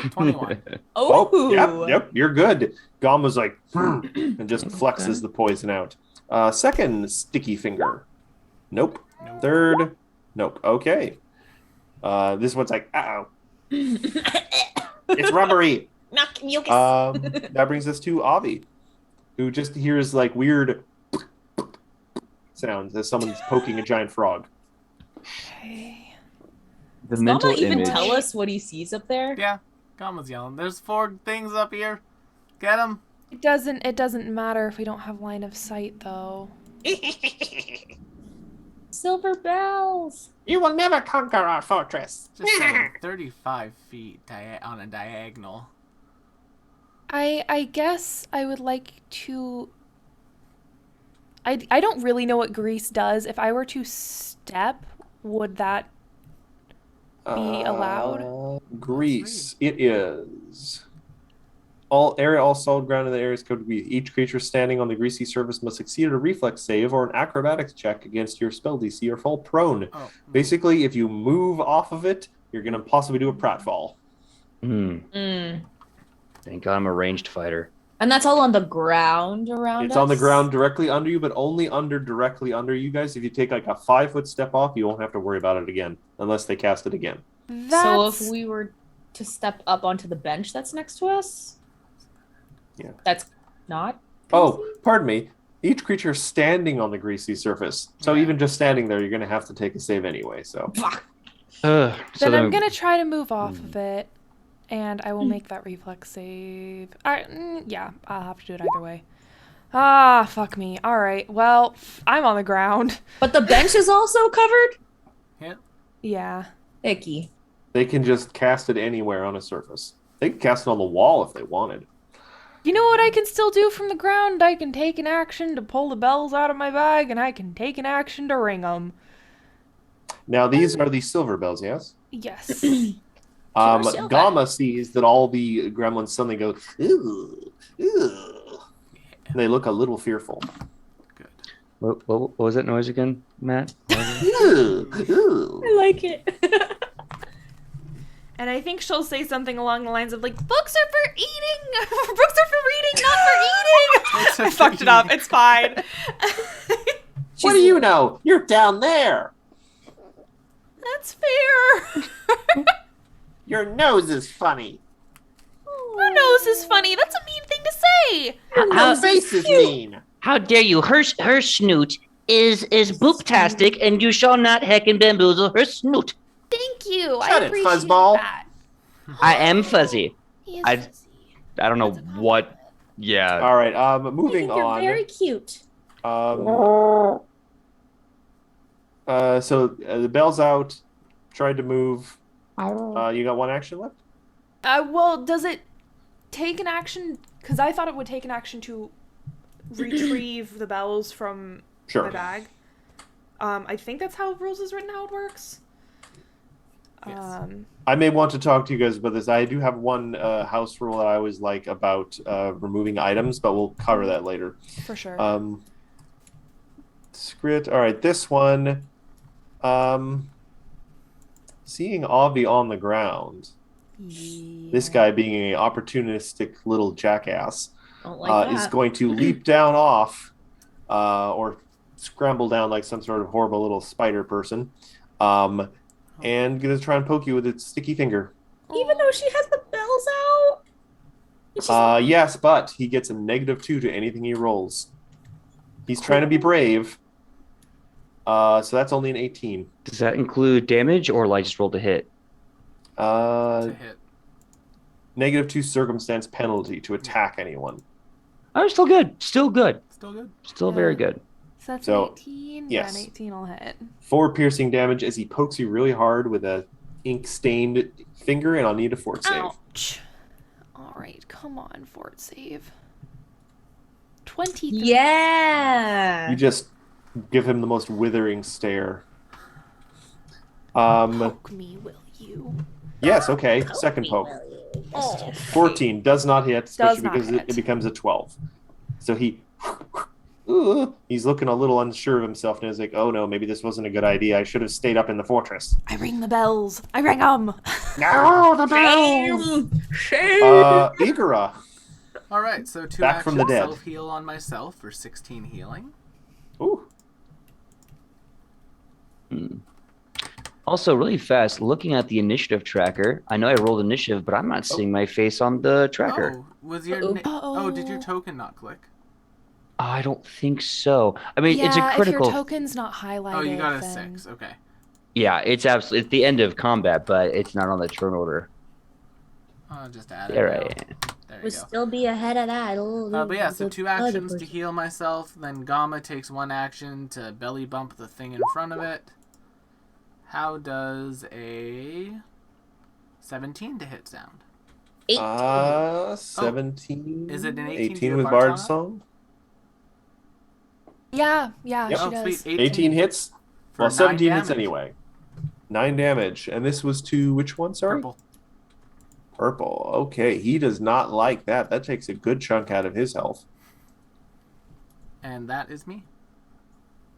21. Oh. Yep, you're good. Gamma's like, and just flexes the poison out. Second sticky finger. Nope. Nope. Third. Nope. Okay. This one's like, uh-oh. It's rubbery. Mucus. That brings us to Avi, who just hears like weird sounds as someone's poking a giant frog. Okay. The Does mental Mama even image. tell us what he sees up there? Yeah. Gamma's yelling. There's 4 things up here. Get them. It doesn't matter if we don't have line of sight though. Silver bells. You will never conquer our fortress. Just saying, 35 feet on a diagonal. I guess I would like to. I don't really know what grease does. If I were to step, would that be allowed? Grease. It is. all solid ground in the area is code to be. Each creature standing on the greasy surface must succeed a reflex save or an acrobatics check against your spell DC or fall prone. Oh. Basically, if you move off of it, you're going to possibly do a pratfall. Thank God I'm a ranged fighter. And that's all on the ground around It's us? on the ground directly under you, but only directly under you guys. If you take like a 5-foot step off, you won't have to worry about it again unless they cast it again. So if we were to step up onto the bench that's next to us? Yeah. That's not Oh, pardon me. Each creature standing on the greasy surface. So even just standing there, you're going to have to take a save anyway. So. Fuck. So then I'm going to try to move off of it. And I will make that reflex save. Yeah, I'll have to do it either way. Ah, fuck me. All right. Well, I'm on the ground. But the bench is also covered? Yeah. Yeah. Icky. They can just cast it anywhere on a surface. They can cast it on the wall if they wanted. You know what I can still do from the ground? I can take an action to pull the bells out of my bag, and I can take an action to ring them. Now, these are the silver bells, yes? Yes. Gamma sees that all the gremlins suddenly go, ooh, ooh. And they look a little fearful. Good. What was that noise again, Matt? Ooh, ooh. I like it. And I think she'll say something along the lines of, like, books are for eating! Books are for reading, not for eating! I fucked it up. It's fine. What do you know? You're down there. That's fair. Your nose is funny. Your nose is funny. That's a mean thing to say. Your face is mean. How dare you? Her snoot is booptastic, and you shall not heck and bamboozle her snoot. Thank you. Shut I it, appreciate fuzzball. that. I am fuzzy. He is I fuzzy. don't know what. Yeah. All right, I moving think you're on. very cute. So the bell's out. Tried to move. You got one action left? Well, does it take an action? Because I thought it would take an action to retrieve the bells from Sure. my bag. I think that's how rules is written, how it works. Yes. I may want to talk to you guys about this. I do have one house rule that I always like about removing items, but we'll cover that later. For sure. Script. All right, this one. Seeing Avi on the ground, this guy being an opportunistic little jackass, Don't like is that. going to leap down off, or scramble down like some sort of horrible little spider person, and gonna try and poke you with its sticky finger. Even though she has the bells out? She's- Yes, but he gets a -2 to anything he rolls. He's trying to be brave. So that's only an 18. Does that include damage or like just roll to hit? To hit. -2 circumstance penalty to attack anyone. Oh, still good. Still good. Still good. Still very good. So that's So, an 18? yes. Yeah, an 18 will hit. 4 piercing damage as he pokes you really hard with a ink-stained finger, and I'll need a fort save. Ouch. All right, come on, fort save. 23. Yeah. You just give him the most withering stare. Poke me, will you? Yes, okay. Second poke. Oh, 14 does not hit, especially not because hit. it becomes a 12. So he's looking a little unsure of himself, and he's like, oh no, maybe this wasn't a good idea. I should have stayed up in the fortress. I ring the bells. I ring them. No, the bells! Igora. All right, so 2 Back from the actions dead. self-heal on myself for 16 healing. Ooh. Also, really fast, looking at the initiative tracker, I know I rolled initiative, but I'm not seeing my face on the tracker. Oh, was your did your token not click? I don't think so. I mean, Yeah, it's a critical. if your token's not highlighted. Oh, you got a then... 6. Okay. Yeah, it's absolutely it's the end of combat, but it's not on the turn order. I'll just add it. There now. I am. There you We'll go. still be ahead of that. But yeah, so 2 actions to heal myself. Then Gamma takes 1 action to belly bump the thing in front of it. How does a 17 to hit sound? 17. Is it an 18 18 to with a Bard's Bard's song? Yeah, Yep. she Oh, does. sweet. 18 hits? for Well, 9 17 hits damage. anyway. 9 damage. And this was to which one, sorry? Purple. purple. Okay, he does not like that. That takes a good chunk out of his health. And that is me.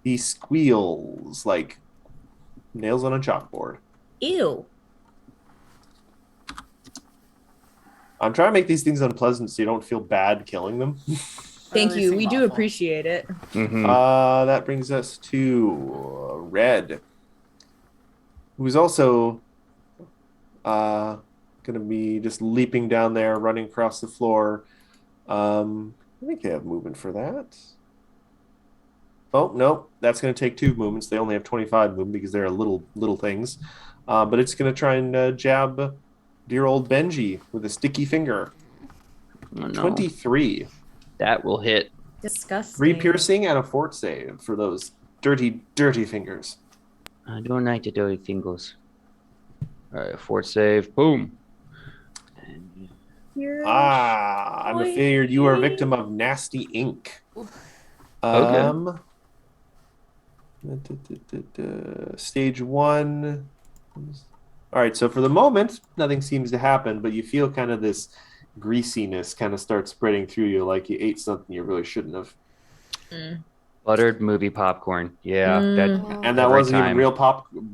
He squeals like nails on a chalkboard. Ew. I'm trying to make these things unpleasant so you don't feel bad killing them. Thank They you. seem We do awful. appreciate it. That brings us to Red, who's also going to be just leaping down there, running across the floor. I think they have movement for that. Oh, no, that's going to take 2 movements. They only have 25 movement because they're little things. But it's going to try and jab dear old Benji with a sticky finger. Oh, no. 23. That will hit. Disgusting. 3 piercing and a fort save for those dirty fingers. I don't like the dirty fingers. All right, fort save. Boom. You're I'm afraid you are a victim of nasty ink. Okay. Stage 1. All right, so for the moment, nothing seems to happen, but you feel kind of this greasiness kind of start spreading through you, like you ate something you really shouldn't have. Buttered movie popcorn. Yeah, that. And that Every wasn't time. even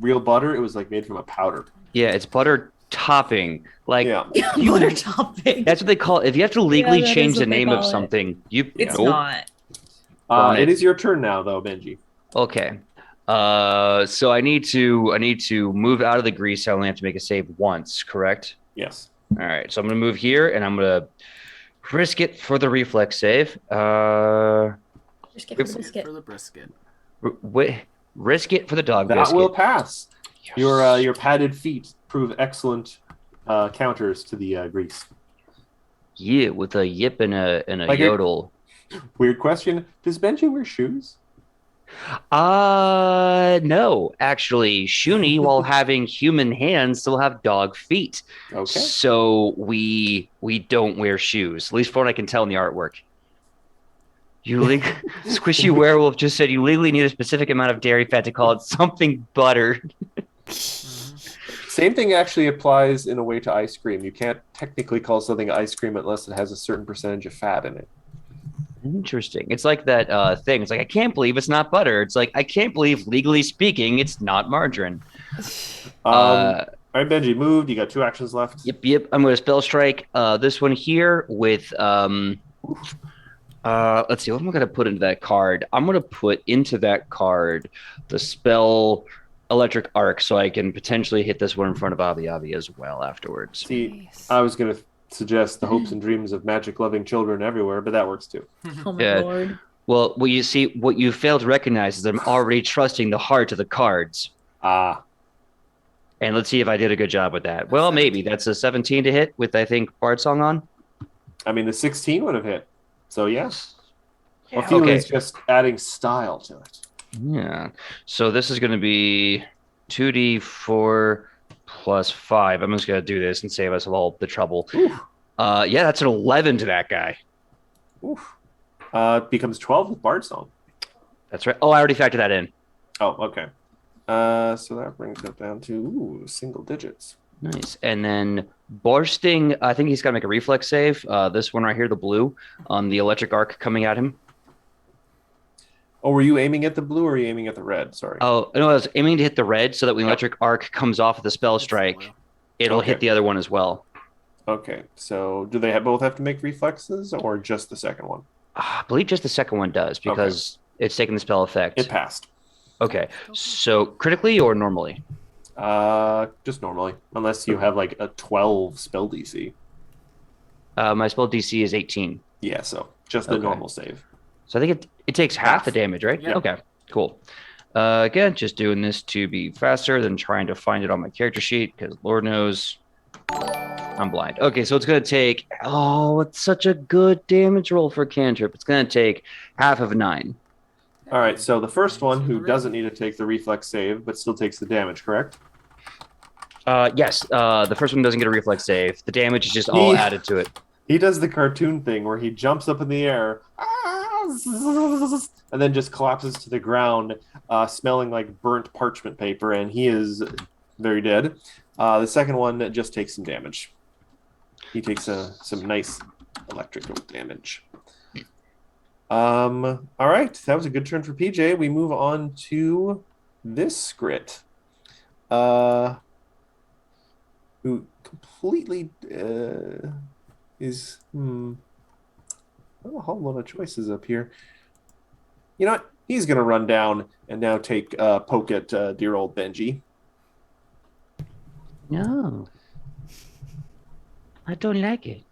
real butter. It was like made from a powder. Yeah, it's butter topping. Like Yeah. butter topping. that's what they call it. If you have to legally that change is the what they name of call it. something, It's nope. not. Darn It it. is your turn now, though, Benji. Okay. So I need to move out of the grease. I only have to make a save once, correct? Yes. All right. So I'm gonna move here, and I'm gonna risk it for the reflex save. Just get Risk it for the brisket. Risk it for the dog That biscuit. will pass. Yes. Your padded feet prove excellent counters to the grease. Yeah, with a yip and a Like yodel. Weird question. Does Benji wear shoes? No, actually, Shuni, while having human hands, still have dog feet. Okay. So we don't wear shoes, at least from what I can tell in the artwork. Squishy Werewolf just said you legally need a specific amount of dairy fat to call it something butter. Same thing actually applies in a way to ice cream. You can't technically call something ice cream unless it has a certain percentage of fat in it. Interesting. It's like that thing. It's like, I can't believe it's not butter. It's like, I can't believe, legally speaking, it's not margarine. All right, Benji, moved. You got 2 actions left. Yep. I'm going to spell strike this one here with let's see, what am I going to put into that card? I'm going to put into that card the spell Electric Arc, so I can potentially hit this one in front of Avi as well afterwards. See, Nice. I was going to suggest the hopes and dreams of magic-loving children everywhere, but that works too. Oh my Yeah. lord. Well, you see, what you fail to recognize is I'm already trusting the heart of the cards. Ah, And let's see if I did a good job with that. Well, maybe. That's a 17 to hit with, I think, Bard Song on. I mean, the 16 would have hit. So, yes. Yeah, Ophelia's just adding style to it. Yeah. So this is going to be 2d4 plus 5. I'm just going to do this and save us all the trouble. Yeah, that's an 11 to that guy. Oof. It becomes 12 with Bard Song. That's right. Oh, I already factored that in. Oh, okay. So that brings it down to single digits. Nice. And then Borsting, I think he's got to make a reflex save. This one right here, the blue, on the electric arc coming at him. Oh, were you aiming at the blue or were you aiming at the red? Sorry. Oh, no, I was aiming to hit the red so that when the electric arc comes off of the spell It's the strike, blue. it'll Okay. hit the other one as well. Okay. So do they both have to make reflexes or just the second one? I believe just the second one does because it's taking the spell effect. It passed. Okay. So critically or normally? Just normally. Unless you have like a 12 spell DC. My spell DC is 18. Yeah, so just the Okay. normal save. So I think it takes half the damage, right? Yeah. Okay, cool. Again, just doing this to be faster than trying to find it on my character sheet because Lord knows I'm blind. Okay, so it's going to take, it's such a good damage roll for cantrip. It's going to take half of 9. All right, so the first one who doesn't need to take the reflex save but still takes the damage, correct? Yes, the first one doesn't get a reflex save. The damage is just all added to it. He does the cartoon thing where he jumps up in the air and then just collapses to the ground, smelling like burnt parchment paper, and he is very dead. The second one just takes some damage. He takes some nice electrical damage. All right, that was a good turn for PJ. We move on to this Scrit, who completely is not a whole lot of choices up here. You know what? He's gonna run down and now take poke at dear old Benji. No. I don't like it.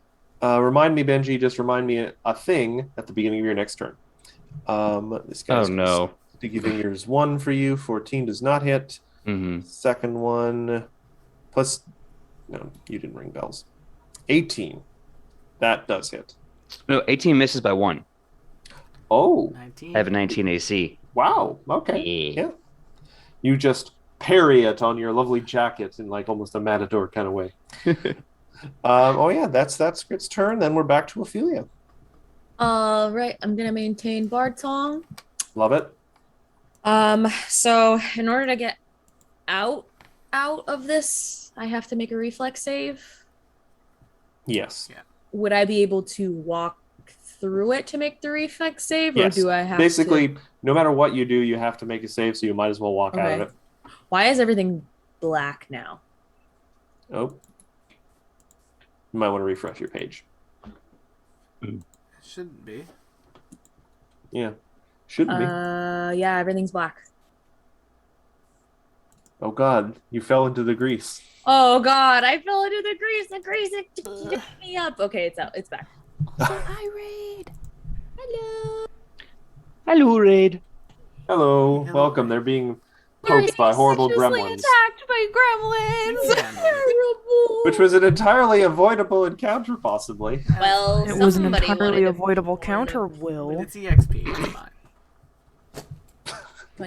Remind me, Benji. Just remind me a thing at the beginning of your next turn. This guy's sticky fingers 1 for you. 14 does not hit. Mm-hmm. Second one plus. No, you didn't ring bells. 18. That does hit. No, 18 misses by 1. Oh. 19. I have a 19 AC. Wow. Okay. Yeah. You just parry it on your lovely jacket in like almost a matador kind of way. Oh yeah, that's Scrit's turn. Then we're back to Ophelia. All right, I'm gonna maintain Bard Song. Love it. So in order to get out of this, I have to make a reflex save. Yes. Yeah. Would I be able to walk through it to make the reflex save, or Yes. do I have Basically, to... no matter what you do, you have to make a save, so you might as well walk out of it. Why is everything black now? Oh. You might want to refresh your page. It shouldn't be. Yeah. Shouldn't be. Yeah, everything's black. Oh god, you fell into the grease. Oh god, I fell into the grease. The grease it me up. Okay, it's out. It's back. Hi, Raid. Hello. Hello, Raid. Hello. Hello. Welcome. They're being poked by horrible gremlins. Attacked by gremlins. Which was an entirely avoidable encounter, possibly. Well, It was an somebody entirely wanted to avoidable warn counter, them. Will. It's EXP. It's fine.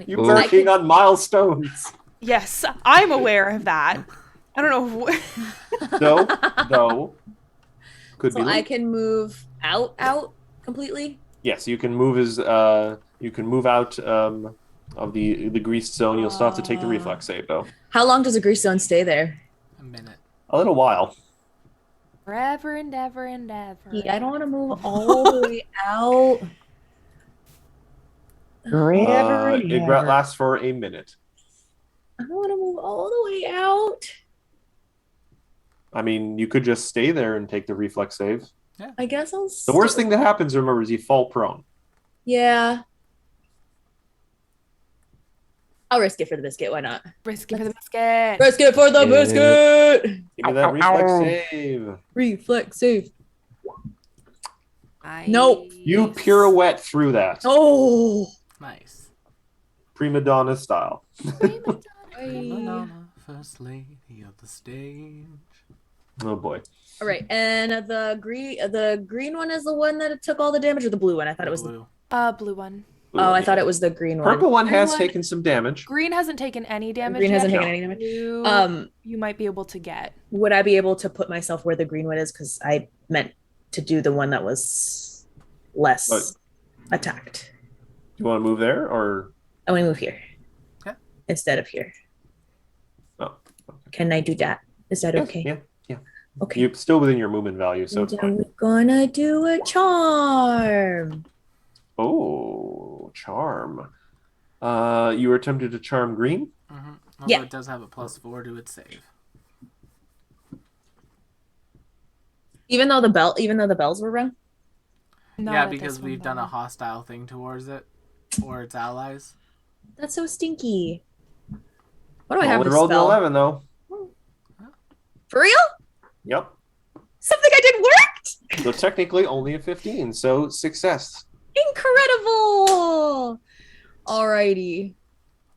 You're Ooh. working on milestones. Yes, I'm aware of that. I don't know. No. Could So be. I can move out completely. Yes, you can move out of the greased zone. You'll still have to take the reflex save though. How long does a grease zone stay there? A minute. A little while. Forever and ever and ever. Yeah, I don't want to move all the way out. It lasts for a minute. I don't want to move all the way out. I mean, you could just stay there and take the reflex save. I guess I'll. The worst thing that happens, remember, is you fall prone. Yeah. I'll risk it for the biscuit. Why not? Risk it for the biscuit. Risk it for the biscuit. Give me that reflex save. Reflex save. Nice. Nope. You pirouette through that. Oh. Nice. Prima donna style. Madonna, first lady of the stage. Oh boy. All right, and the green one is the one that took all the damage, or the blue one? I thought it was. Blue. Blue one. Oh, I thought it was the green one. Purple one Green has taken some damage. Green hasn't taken any damage. Green yet. hasn't taken any damage. Blue, you might be able to get. Would I be able to put myself where the green one is? Because I meant to do the one that was less attacked. Do you want to move there or? I want to move here. Okay. Instead of here. Oh. Can I do that? Is that okay? Yeah. Okay. You're still within your movement value, so it's fine. We're gonna do a charm. Oh, charm. You were attempted to charm green? Mm-hmm. Yeah. It does have a +4 to its save. Even though the bells were rung. Not Yeah, at because this one, we've done a though. hostile thing towards it or its allies. That's so stinky. What do I have Only to rolled an spell? 11 though. For real? Yep. Something I did worked. So technically only a 15, so success. Incredible. Alrighty.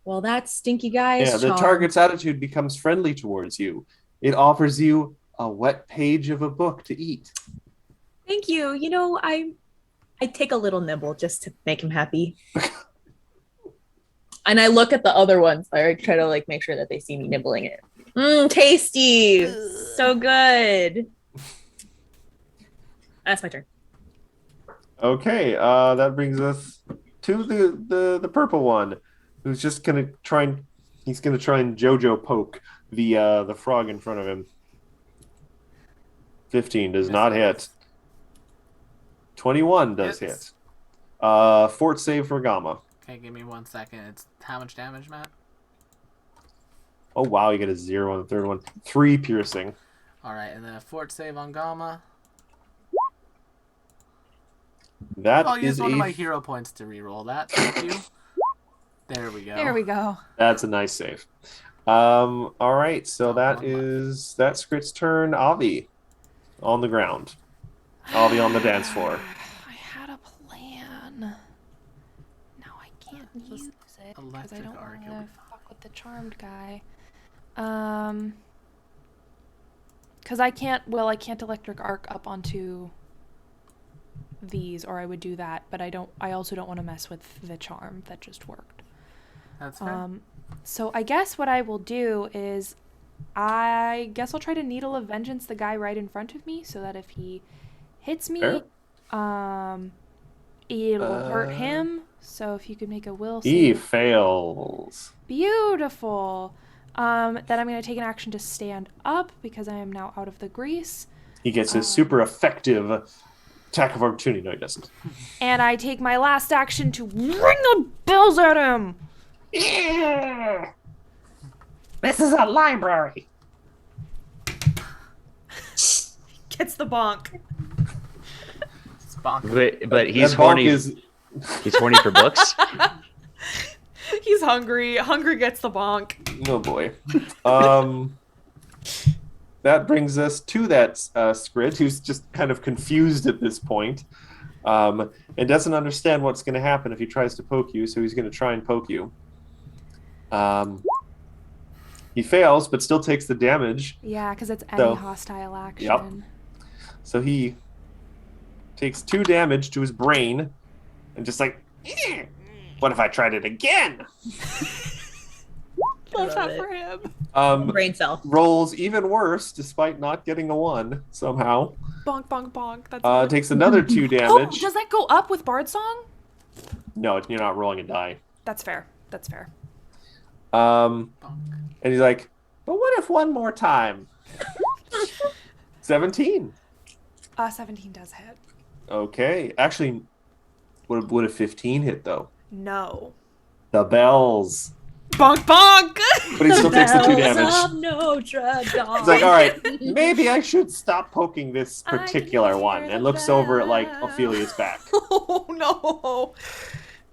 Well, that stinky guy is Yeah, the charmed. target's attitude becomes friendly towards you. It offers you a wet page of a book to eat. Thank you. You know, I take a little nibble just to make him happy. And I look at the other ones. I try to like make sure that they see me nibbling it. Tasty. So good. That's my turn. Okay, that brings us to the purple one, who's just gonna try and JoJo poke the frog in front of him. 15 does not hit. 21 does hit. Fort save for Gamma. Okay, give me 1 second. It's how much damage, Matt? Oh, wow, you get a 0 on the third one. 3 piercing. All right, and then a fort save on Gamma. I'll use one of my hero points to reroll that. Thank you. There we go. There we go. That's a nice save. All right, so that's Scrit's turn. Avi on the ground. Avi on the dance floor. I had a plan. No, I can't use it because I don't want to fuck with the charmed guy. Because I can't electric arc up onto these, or I would do that, but I also don't want to mess with the charm that just worked. That's fair. So I guess what I will do is I guess I'll try to Needle of Vengeance the guy right in front of me so that if he hits me, it'll hurt him. So if you could make a will save. He fails. Beautiful. Then I'm going to take an action to stand up because I am now out of the grease. He gets his super effective attack of opportunity. No, he doesn't. And I take my last action to ring the bells at him. Yeah! This is a library. Gets the bonk. It's bonk. But he's horny. He's horny for books. He's hungry. Hungry gets the bonk. Oh boy. That brings us to that Scrit, who's just kind of confused at this point, and doesn't understand what's going to happen if he tries to poke you. So he's going to try and poke you. He fails, but still takes the damage. Yeah, because it's any hostile action. Yep. So he takes 2 damage to his brain, and just like, what if I tried it again? Love that for him. Brain cell. Rolls even worse, despite not getting a 1 somehow. Bonk, bonk, bonk. That's takes another 2 Oh, damage. does that go up with Bard Song? No, you're not rolling a die. That's fair. That's fair. And he's like, but what if one more time? 17. 17 does hit. Okay. Actually, would a 15 hit, though? No. The bells. Bonk, bonk! But he still takes the 2 damage. Notre Dame. He's like, all right, maybe I should stop poking this particular one. And looks over at, like, Ophelia's back. Oh, no.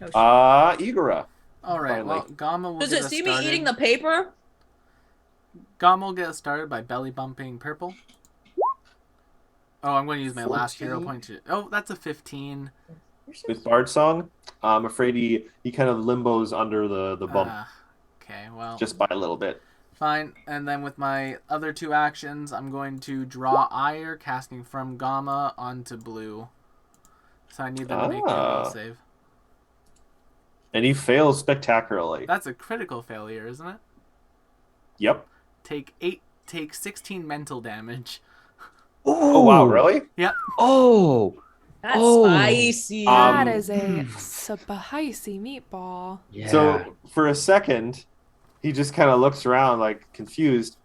Igora. All right, Finally. well, Gamma will Does get it us see started. me eating the paper? Gamma will get us started by belly bumping purple. Oh, I'm going to use my last hero 14. point to... Oh, that's a 15. With Bard Song, I'm afraid he kind of limbos under the bump Okay, well... just by a little bit. Fine, and then with my other 2 actions, I'm going to draw Ire, casting from Gamma onto blue. So I need them to make a will save. And he fails spectacularly. That's a critical failure, isn't it? Yep. Take 16 mental damage. Oh, wow, really? Yep. Oh. That's spicy. That is a spicy meatball. Yeah. So for a second, he just kind of looks around like confused,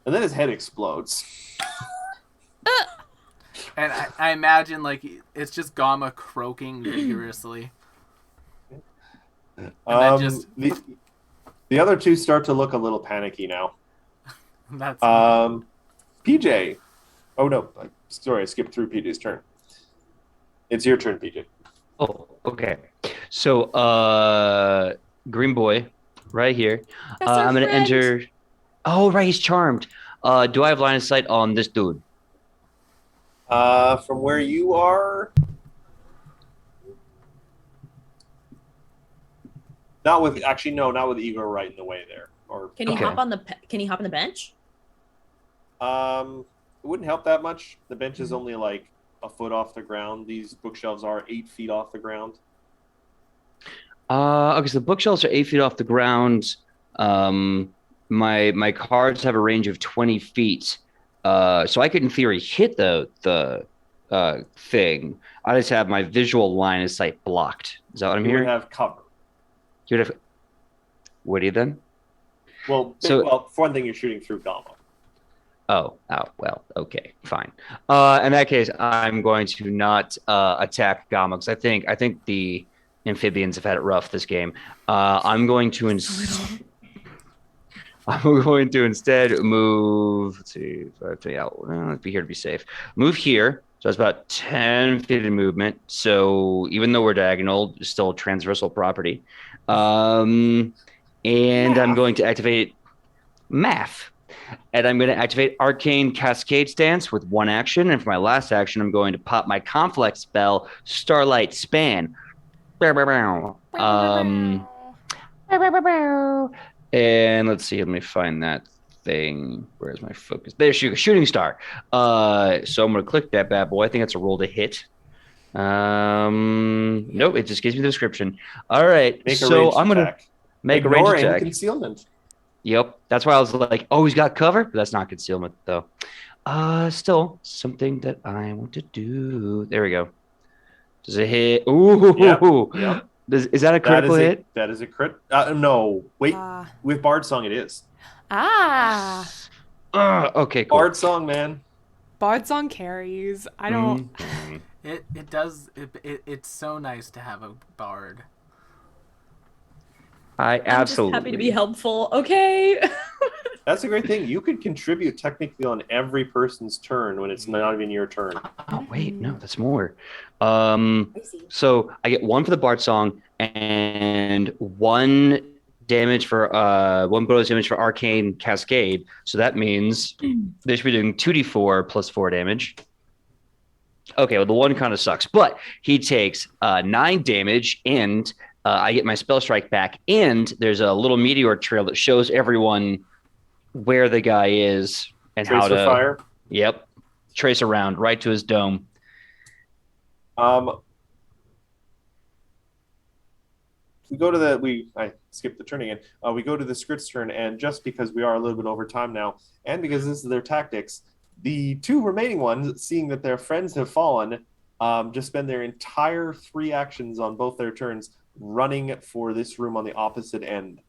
and then his head explodes. And I imagine like it's just Gamma croaking vigorously. And then just... the other 2 start to look a little panicky now. That's PJ. Oh no, sorry, I skipped through PJ's turn. It's your turn, PJ. Oh, okay. So, Green Boy, right here. I'm gonna enter. Oh, right, he's charmed. Do I have line of sight on this dude? From where you are, not with Igor right in the way there. Or Can he Okay. hop on the? Can he hop on the bench? it wouldn't help that much. The bench is only like a foot off the ground. These bookshelves are 8 feet off the ground. Okay, so the bookshelves are 8 feet off the ground. My cards have a range of 20 feet. So I could, in theory, hit the thing. I just have my visual line of sight blocked. Is that what I'm You hearing? would have cover. You would have. Would he then? Well, So- for one thing, you're shooting through Gamma. Well, okay, fine. In that case, I'm going to not attack Gamma because I think the amphibians have had it rough this game. I'm going to I'm going to instead move. Let's see, let's be here to be safe. Move here. So it's about 10 feet of movement. So even though we're diagonal, it's still a transversal property. And I'm going to activate math. And I'm going to activate Arcane Cascade Stance with one action. And for my last action, I'm going to pop my Conflict spell, Starlight Span. And let's see, let me find that thing. Where's my focus? There's Shooting Star. So I'm going to click that bad boy. I think that's a roll to hit. Nope, it just gives me the description. All right, so I'm going to make a range attack. Concealment. Yep, that's why I was like, oh, he's got cover, but that's not concealment though. Still something that I want to do. There we go. Does it hit? Ooh, yep. Is that a critical hit? That is a crit. No, wait. With Bard Song, it is. Okay, cool. Bard Song, man. Bard Song carries. I don't. It does. It's so nice to have a bard. I'm absolutely just happy to be helpful. Okay. That's a great thing. You could contribute technically on every person's turn when it's not even your turn. Oh wait, no, that's more. So I get one for the Bard Song and one damage for one bonus damage for Arcane Cascade. So that means they should be doing 2d4 plus 4 damage. Okay, well the one kind of sucks, but he takes 9 damage and I get my spell strike back, and there's a little meteor trail that shows everyone where the guy is and Trace how to fire. Yep, trace around right to his dome. We go to I skipped the turn again. We go to the Skrit's turn, and just because we are a little bit over time now, and because this is their tactics, the 2 remaining ones, seeing that their friends have fallen, just spend their entire 3 actions on both their turns running for this room on the opposite end.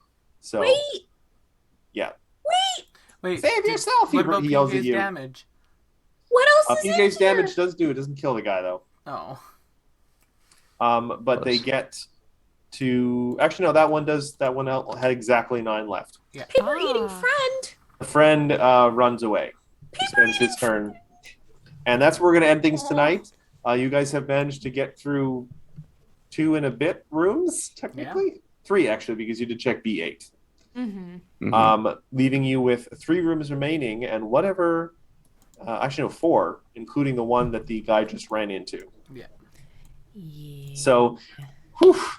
So, yeah. Wait. Save yourself! What about he yells PJ's at you. damage? What else is PJ's in here? damage does do. It doesn't kill the guy, though. Oh. But they get to... Actually, no, that one does. That one had exactly 9 left. Yeah. Paper-eating friend. The friend runs away. He spends his turn. And that's where we're going to end things tonight. You guys have managed to get through 2 and a bit rooms, technically. Yeah. 3, actually, because you did check B8. Leaving you with 3 rooms remaining and whatever... actually, no, 4, including the one that the guy just ran into. Yeah. So,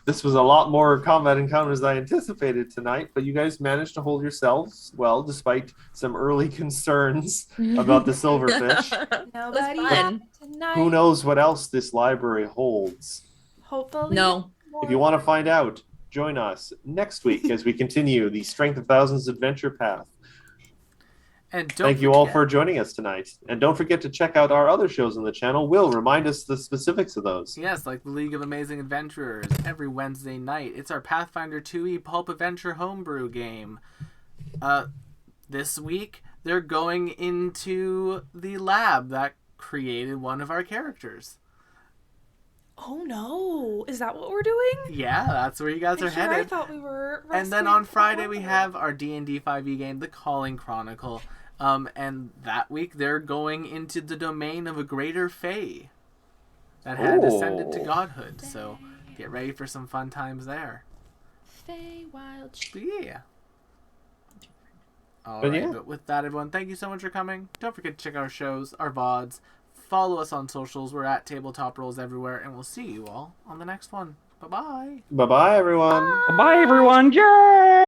this was a lot more combat encounters than I anticipated tonight, but you guys managed to hold yourselves well, despite some early concerns about the silverfish. Nobody fun. Tonight. Who knows what else this library holds? Hopefully. No. If you want to find out, join us next week as we continue the Strength of Thousands adventure path. And thank you all for joining us tonight. And don't forget to check out our other shows on the channel. Will, remind us the specifics of those. Yes, like the League of Amazing Adventurers every Wednesday night. It's our Pathfinder 2e Pulp Adventure homebrew game. This week, they're going into the lab that created one of our characters. Oh no! Is that what we're doing? Yeah, that's where you guys are headed. I thought we were. And then on Friday we have our D&D 5e game, The Calling Chronicle. And that week they're going into the domain of a greater fae that had ascended to godhood. So get ready for some fun times there. Fae wild. Yeah. All right, but with that, everyone, thank you so much for coming. Don't forget to check out our shows, our VODs. Follow us on socials. We're at Tabletop Rolls everywhere, and we'll see you all on the next one. Bye-bye. Bye-bye, everyone. Bye, everyone. Yay!